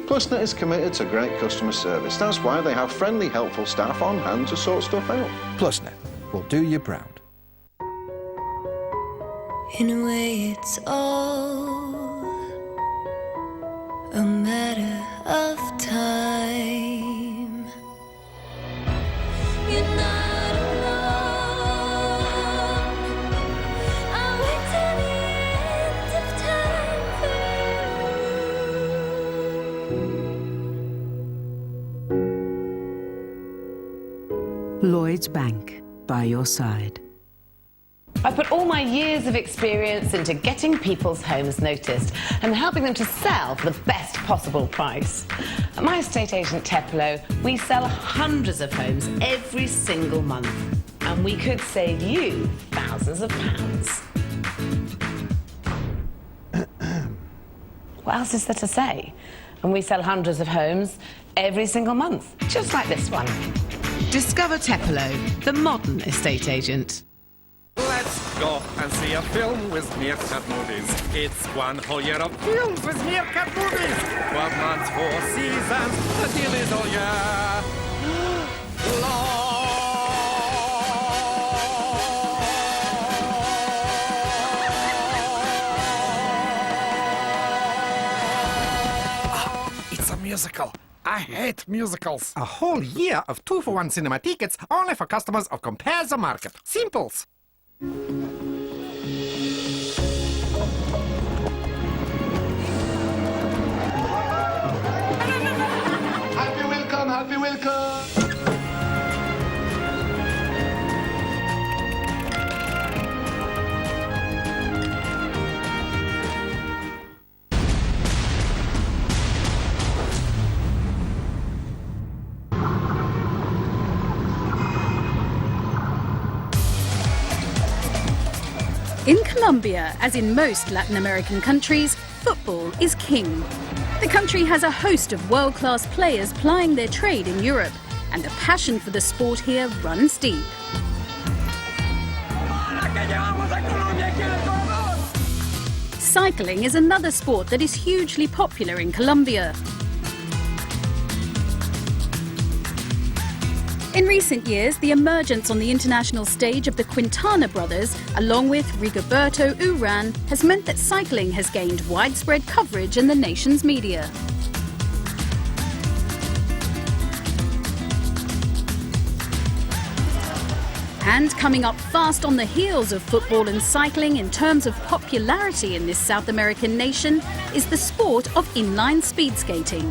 PlusNet is committed to great customer service. That's why they have friendly, helpful staff on hand to sort stuff out.
PlusNet will do you proud.
In a way, it's all a matter of time. You're not alone. I'll wait till the end of time for you.
Lloyds Bank, by your side.
I put all my years of experience into getting people's homes noticed and helping them to sell for the best possible price. At my estate agent Tepelo, we sell hundreds of homes every single month, and we could save you thousands of pounds. What else is there to say? And we sell hundreds of homes every single month, just like this one. Discover Tepelo, the modern estate agent.
Let's go and see a film with Meerkat Movies. It's one whole year of films with Meerkat Movies. 12 months, 4 seasons. The deal is all year
long. It's a musical. I hate musicals. A whole year of 2-for-1 cinema tickets only for customers of Compare the Market. Simples.
Happy welcome, happy welcome.
In Colombia, as in most Latin American countries, football is king. The country has a host of world-class players plying their trade in Europe, and the passion for the sport here runs deep. Cycling is another sport that is hugely popular in Colombia. In recent years, the emergence on the international stage of the Quintana brothers, along with Rigoberto Urán, has meant that cycling has gained widespread coverage in the nation's media. And coming up fast on the heels of football and cycling in terms of popularity in this South American nation is the sport of inline speed skating.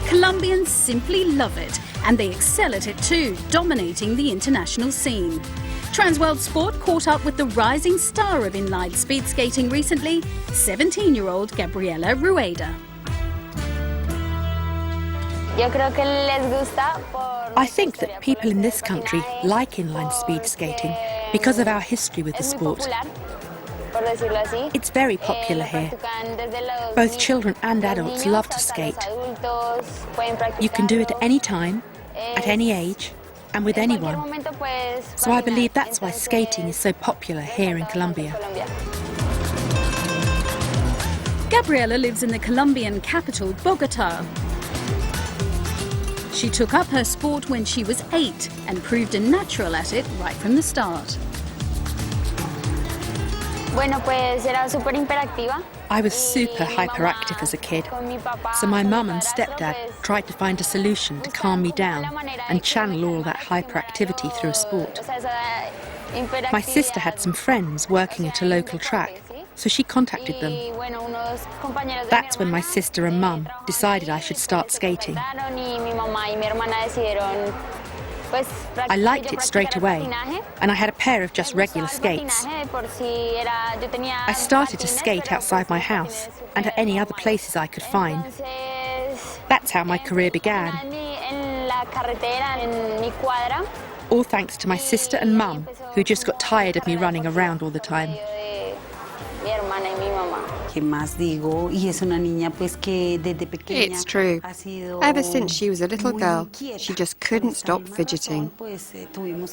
Colombians simply love it, and they excel at it too, dominating the international scene. Transworld Sport caught up with the rising star of inline speed skating recently, 17-year-old Gabriela Rueda.
I think that people in this country like inline speed skating because of our history with the sport. It's very popular here. Both children and adults love to skate. You can do it at any time, at any age, and with anyone. So I believe that's why skating is so popular here in Colombia.
Gabriela lives in the Colombian capital, Bogotá. She took up her sport when she was 8 and proved a natural at it right from the start.
I was super hyperactive as a kid, so my mum and stepdad tried to find a solution to calm me down and channel all that hyperactivity through a sport. My sister had some friends working at a local track, so she contacted them. That's when my sister and mum decided I should start skating. I liked it straight away, and I had a pair of just regular skates. I started to skate outside my house and at any other places I could find. That's how my career began. All thanks to my sister and mum, who just got tired of me running around all the time.
It's true. Ever since she was a little girl, she just couldn't stop fidgeting.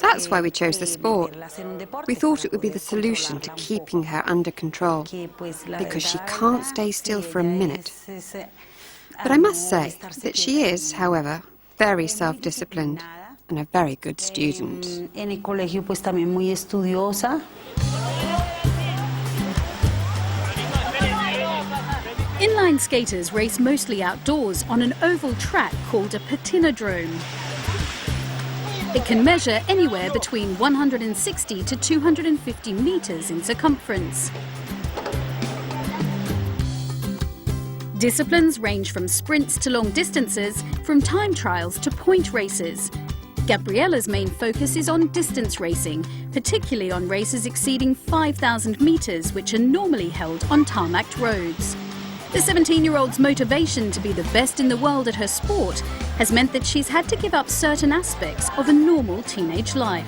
That's why we chose the sport. We thought it would be the solution to keeping her under control, because she can't stay still for a minute. But I must say that she is, however, very self-disciplined and a very good student.
Inline skaters race mostly outdoors on an oval track called a patinodrome. It can measure anywhere between 160 to 250 meters in circumference. Disciplines range from sprints to long distances, from time trials to point races. Gabriella's main focus is on distance racing, particularly on races exceeding 5,000 meters, which are normally held on tarmacked roads. The 17-year-old's motivation to be the best in the world at her sport has meant that she's had to give up certain aspects of a normal teenage life.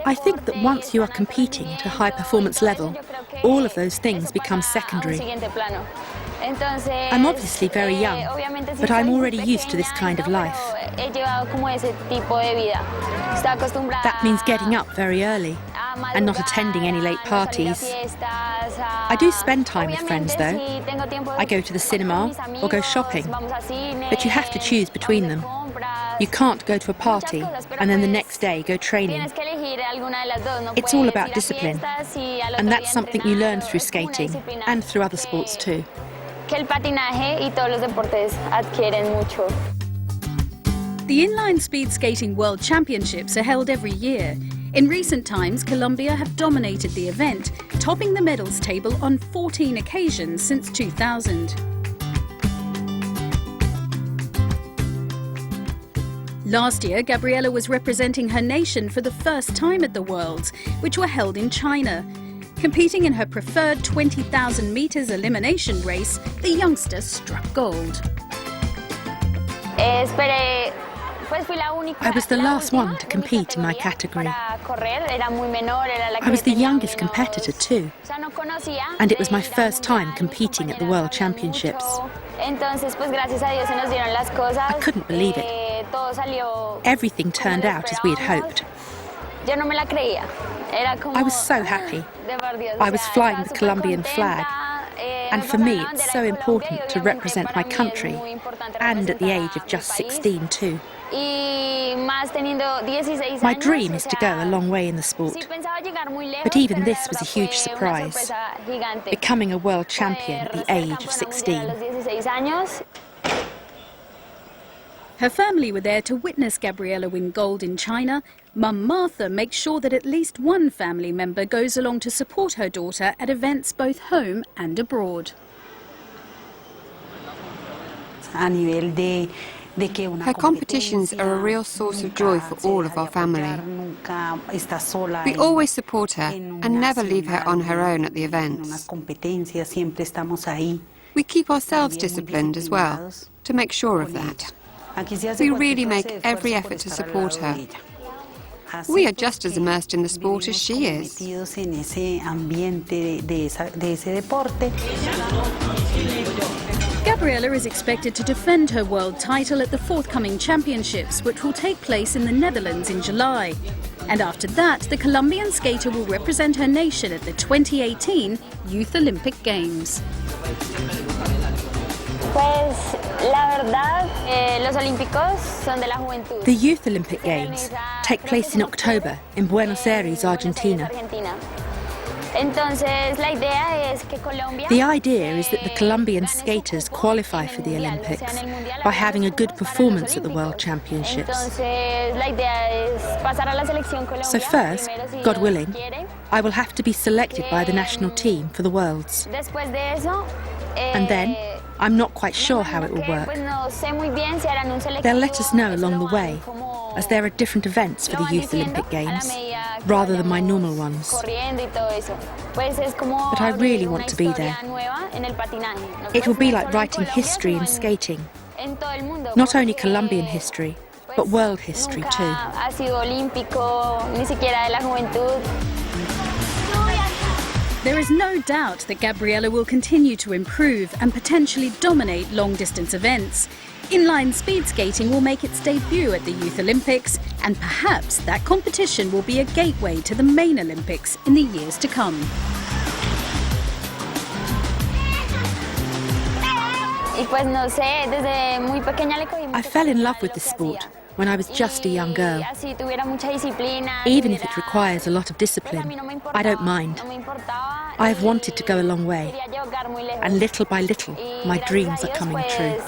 I think that once you are competing at a high-performance level, all of those things become secondary. I'm obviously very young, but I'm already used to this kind of life. That means getting up very early and not attending any late parties. I do spend time with friends though. I go to the cinema or go shopping, but you have to choose between them. You can't go to a party and then the next day go training. It's all about discipline, and that's something you learn through skating and through other sports too. The
Inline Speed Skating World Championships are held every year. In recent times, Colombia have dominated the event, topping the medals table on 14 occasions since 2000. Last year, Gabriela was representing her nation for the first time at the Worlds, which were held in China. Competing in her preferred 20,000 meters elimination race, the youngster struck gold.
I was the last one to compete in my category. I was the youngest competitor too, and it was my first time competing at the World Championships. I couldn't believe it. Everything turned out as we had hoped. I was so happy. I was flying the Colombian flag, and for me it's so important to represent my country, and at the age of just 16 too. My dream is to go a long way in the sport, but even this was a huge surprise, becoming a world champion at the age of 16.
Her family were there to witness Gabriela win gold in China. Mum Martha makes sure that at least one family member goes along to support her daughter at events both home and abroad.
Her competitions are a real source of joy for all of our family. We always support her and never leave her on her own at the events. We keep ourselves disciplined as well, to make sure of that. We really make every effort to support her. We are just as immersed in the sport as she is.
Gabriela is expected to defend her world title at the forthcoming championships, which will take place in the Netherlands in July. And after that, the Colombian skater will represent her nation at the 2018 Youth Olympic Games.
The Youth Olympic Games take place in October in Buenos Aires, Argentina. The idea is that the Colombian skaters qualify for the Olympics by having a good performance at the World Championships. So first, God willing, I will have to be selected by the national team for the Worlds. And then, I'm not quite sure how it will work. They'll let us know along the way, as there are different events for the Youth Olympic Games, rather than my normal ones. But I really want to be there. It will be like writing history in skating. Not only Colombian history, but world history too.
There is no doubt that Gabriela will continue to improve and potentially dominate long-distance events. Inline speed skating will make its debut at the Youth Olympics, and perhaps that competition will be a gateway to the main Olympics in the years to come.
I fell in love with the sport when I was just a young girl. Even if it requires a lot of discipline, I don't mind. I have wanted to go a long way, and little by little, my dreams are coming true.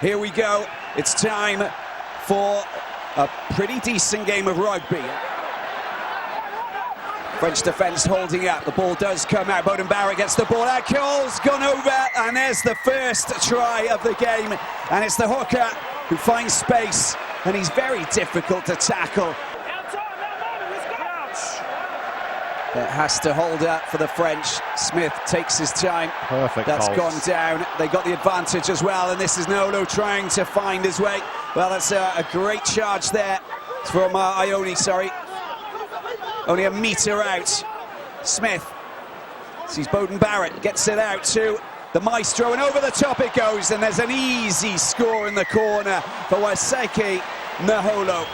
Here we go. It's time for a pretty decent game of rugby. French defence holding up. The ball does come out. Beauden Barrett gets the ball out. Cole's gone over, and there's the first try of the game. And it's the hooker who finds space, and he's very difficult to tackle. It has to hold up for the French. Smith takes his time.
Perfect.
That's gone down. They got the advantage as well, and this is Nolo trying to find his way. Well, that's a great charge there from Ione, sorry. Only a metre out. Smith sees Beauden Barrett, gets it out to the maestro, and over the top it goes, and there's an easy score in the corner for Waisake Naholo.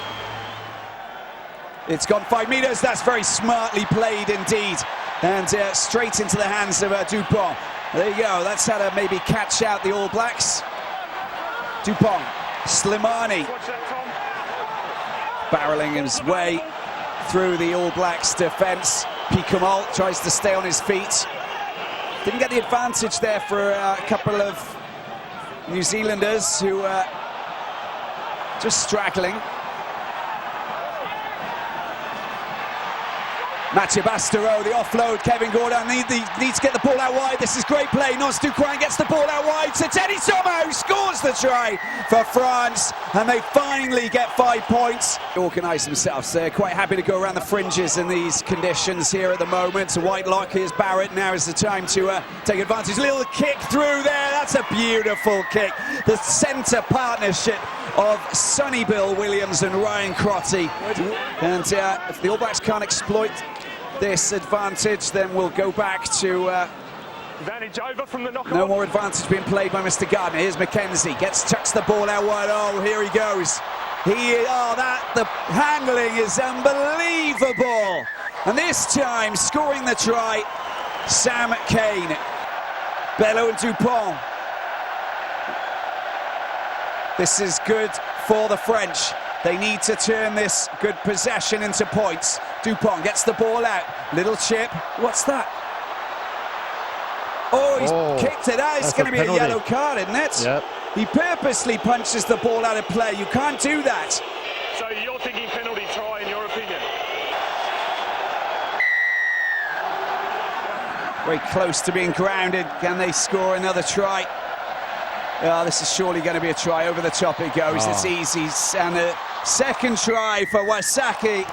It's gone 5 metres. That's very smartly played indeed. And straight into the hands of Dupont. There you go. That's how to maybe catch out the All Blacks. Dupont, Slimani. Barreling his way through the All Blacks defence. Picamolt tries to stay on his feet. Didn't get the advantage there for a couple of New Zealanders who just straggling. Mathieu Bastareaud, the offload, Kevin Gordon needs to get the ball out wide. This is great play. Nonce Ducoin gets the ball out wide to Teddy Sommer, who scores the try for France, and they finally get 5 points. Organise themselves. They're quite happy to go around the fringes in these conditions here at the moment. So Whitelock, here's Barrett. Now is the time to take advantage. Little kick through there. That's a beautiful kick. The centre partnership of Sonny Bill Williams and Ryan Crotty. And if the All Blacks can't exploit this advantage, then we'll go back to no more advantage being played by Mr. Gardner. Here's McKenzie, chucks the ball out wide. Oh, here he goes. The handling is unbelievable. And this time, scoring the try, Sam Cane. Bello and Dupont. This is good for the French. They need to turn this good possession into points. Dupont gets the ball out. Little chip. What's that? Oh, he's kicked it out. It's going to be a yellow card, isn't it?
Yep.
He purposely punches the ball out of play. You can't do that.
So you're thinking penalty try, in your opinion?
Very close to being grounded. Can they score another try? Oh, this is surely going to be a try. Over the top it goes. It's easy. And a second try for Waisake.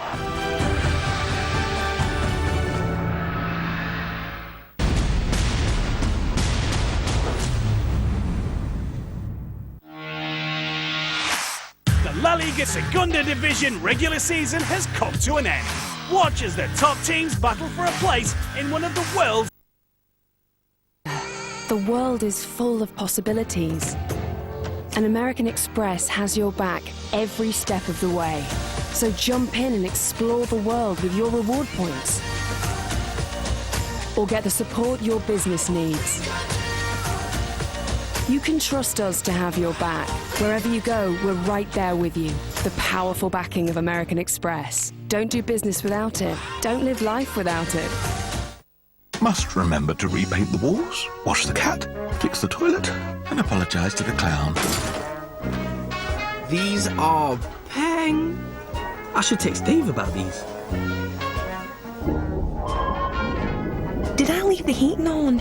The La Liga Segunda Division regular season has come to an end. Watch as the top teams battle for a place in one of the world's...
The world is full of possibilities, and American Express has your back every step of the way. So jump in and explore the world with your reward points, or get the support your business needs. You can trust us to have your back. Wherever you go, we're right there with you. The powerful backing of American Express. Don't do business without it. Don't live life without it.
must remember to repaint the walls, wash the cat, fix the toilet, and apologise to the clown.
These are pang. I should text Dave about these.
Did I leave the heating on?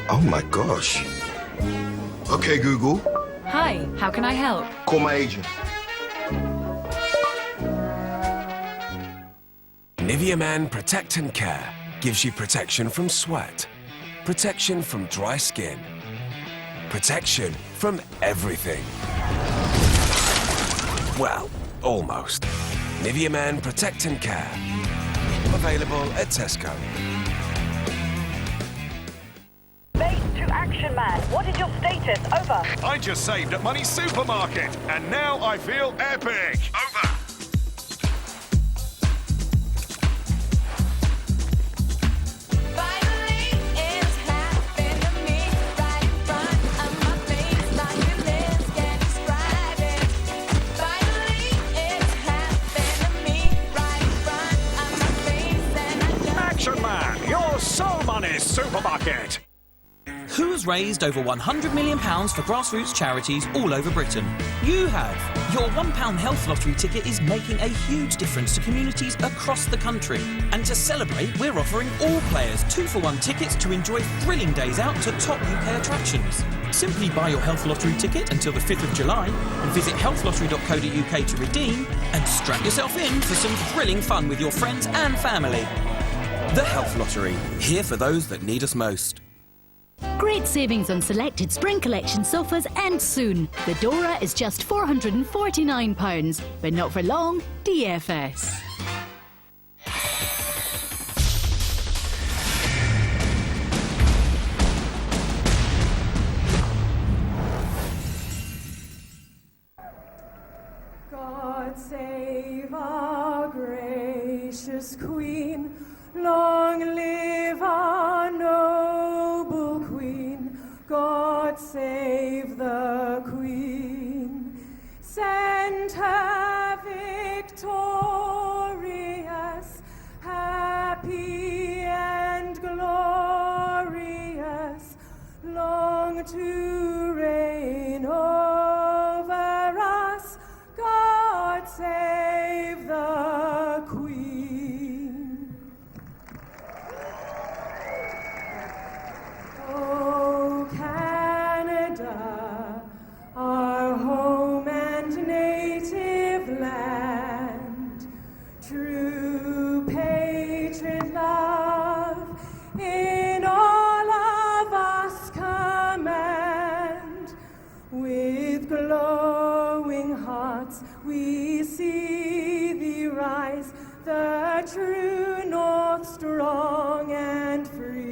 Oh my gosh. Okay, Google.
Hi, how can I help?
Call my agent.
Nivea Man Protect and Care gives you protection from sweat, protection from dry skin, protection from everything. Well, almost. Nivea Man Protect and Care. Available at Tesco.
Base to Action Man. What is your status? Over.
I just saved at Money Supermarket, and now I feel epic. Over. Action Man, your soul money supermarket.
Who's raised over £100 million for grassroots charities all over Britain? You have. Your £1 health lottery ticket is making a huge difference to communities across the country. And to celebrate, we're offering all players 2-for-1 tickets to enjoy thrilling days out to top UK attractions. Simply buy your health lottery ticket until the 5th of July and visit healthlottery.co.uk to redeem and strap yourself in for some thrilling fun with your friends and family. The Health Lottery, here for those that need us most.
Great savings on selected spring collection sofas and soon. The Dora is just £449, but not for long, DFS.
God save our gracious Queen, long live our noble Queen. God save the Queen, send her victorious, happy and glorious, long to reign over us. God save the Queen. Oh, Canada, our home and native land, true patriot love in all of us command. With glowing hearts we see thee rise, the true north strong and free.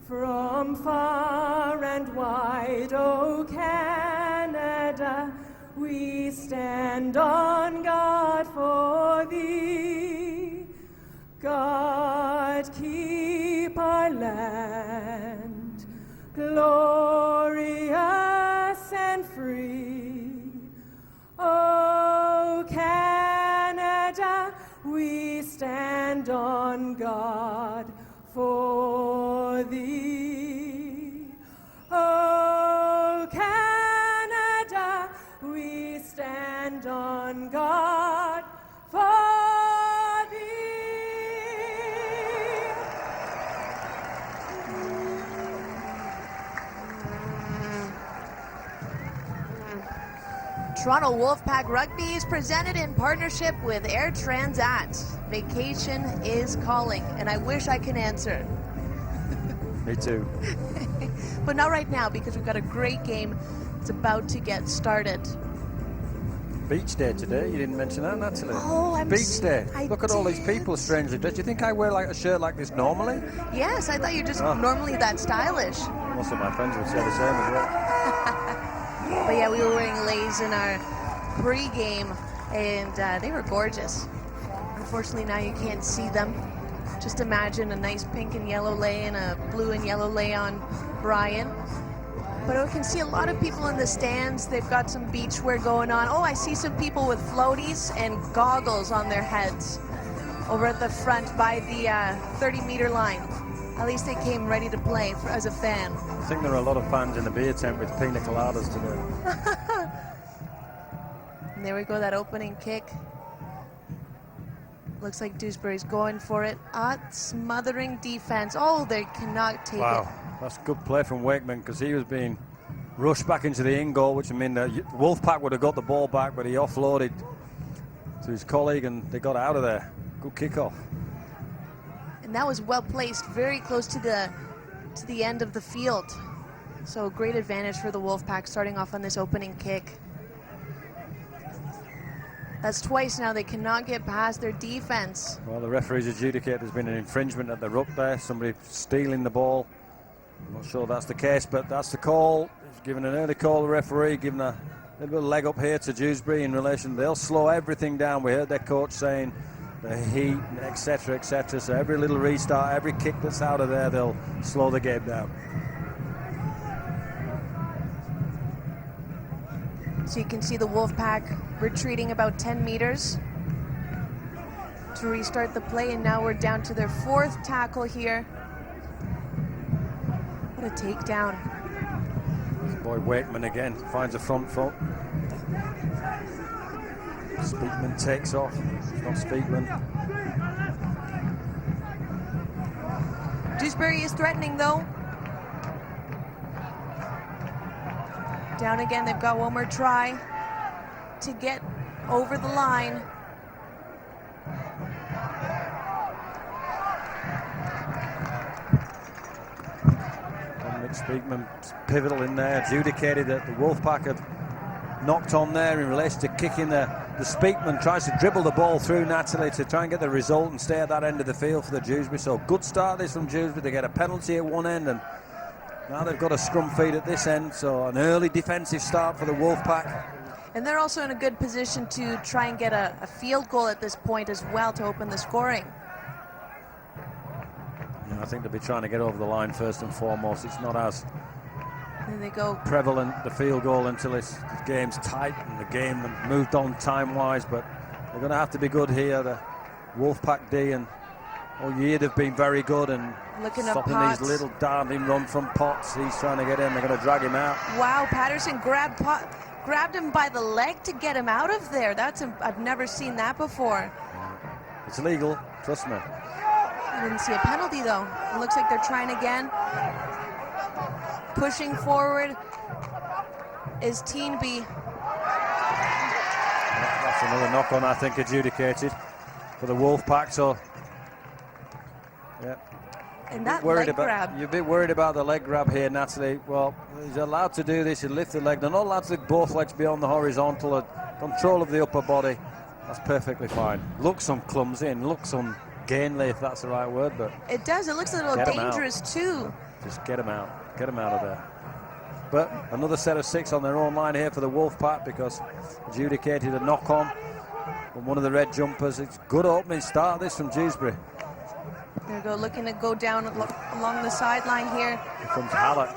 From far and wide, O Canada, we stand on guard for thee. God keep our land glorious and free. O Canada, we stand on guard for thee. O Canada, we stand on guard for thee.
Toronto Wolfpack Rugby is presented in partnership with Air Transat. Vacation is calling, and I wish I could answer.
Me too.
But not right now, because we've got a great game. It's about to get started.
Beach Day today. You didn't mention that, Natalie.
Oh, I'm
Beach Day. Look at all these people strangely dressed. Do you think I wear like a shirt like this normally?
Yes, I thought you're just normally that stylish.
Most of my friends would say the same as well.
But yeah, we were wearing leis in our pre-game, and they were gorgeous. Unfortunately, now you can't see them. Just imagine a nice pink and yellow lei and a blue and yellow lei on Brian. But I can see a lot of people in the stands. They've got some beachwear going on. Oh, I see some people with floaties and goggles on their heads. over at the front by the 30-meter line. At least they came ready to play as a fan.
I think there are a lot of fans in the beer tent with pina coladas today.
And there we go, that opening kick. Looks like Dewsbury's going for it. Smothering defense. Oh, they cannot take it.
Wow, that's good play from Wakeman, because he was being rushed back into the in goal, which would mean that Wolfpack would have got the ball back, but he offloaded to his colleague and they got out of there. Good kickoff.
And that was well placed, very close to the end of the field. So great advantage for the Wolfpack starting off on this opening kick. That's twice now they cannot get past their defense.
Well, the referee's adjudicated there's been an infringement at the ruck there, somebody stealing the ball. I'm not sure that's the case, but that's the call. He's given an early call, the referee, giving a little bit of leg up here to Dewsbury in relation. They'll slow everything down. We heard their coach saying the heat, etc., etc. So every little restart, every kick that's out of there, they'll slow the game down.
So you can see the Wolfpack retreating about 10 meters to restart the play, and now we're down to their fourth tackle here. What a takedown.
This boy Wakeman again finds a front foot. Speakman takes off. It's not Speakman.
Dewsbury is threatening though. Down again, they've got one more try to get over the line.
Dominic Speakman pivotal in there, adjudicated that the Wolfpack had knocked on there in relation to kicking the Speakman, tries to dribble the ball through Natalie to try and get the result and stay at that end of the field for the Dewsbury. So good start this from Dewsbury. They get a penalty at one end and now they've got a scrum feed at this end, so an early defensive start for the Wolfpack.
And they're also in a good position to try and get a field goal at this point as well to open the scoring.
Yeah, I think they'll be trying to get over the line first and foremost. It's not as
There they go.
prevalent, the field goal, until the game's tight and the game moved on time-wise, but they're going to have to be good here. The Wolfpack D and all year they've been very good and
looking at
stopping
Potts.
these little darting run from Potts. He's trying to get in. They're going to drag him out.
Wow, Patterson grabbed him by the leg to get him out of there. I've never seen that before.
It's legal, trust me.
I didn't see a penalty though. It looks like they're trying again. Pushing forward is Teenby.
That's another knock on, I think, adjudicated for the Wolfpack. So yeah.
And that leg grab.
You're a bit worried about the leg grab here, Natalie. Well, he's allowed to do this. He'll lift the leg. They're not allowed to lift both legs beyond the horizontal. Control of the upper body. That's perfectly fine. Looks clumsy and looks ungainly, if that's the right word, but
It does. It looks a little dangerous too.
just get him out. Get him out of there. But another set of 6 on their own line here for the Wolfpack, because adjudicated a knock on from one of the red jumpers. It's good opening start this from Dewsbury.
There we go, looking to go down along the sideline here.
Here comes Hallett.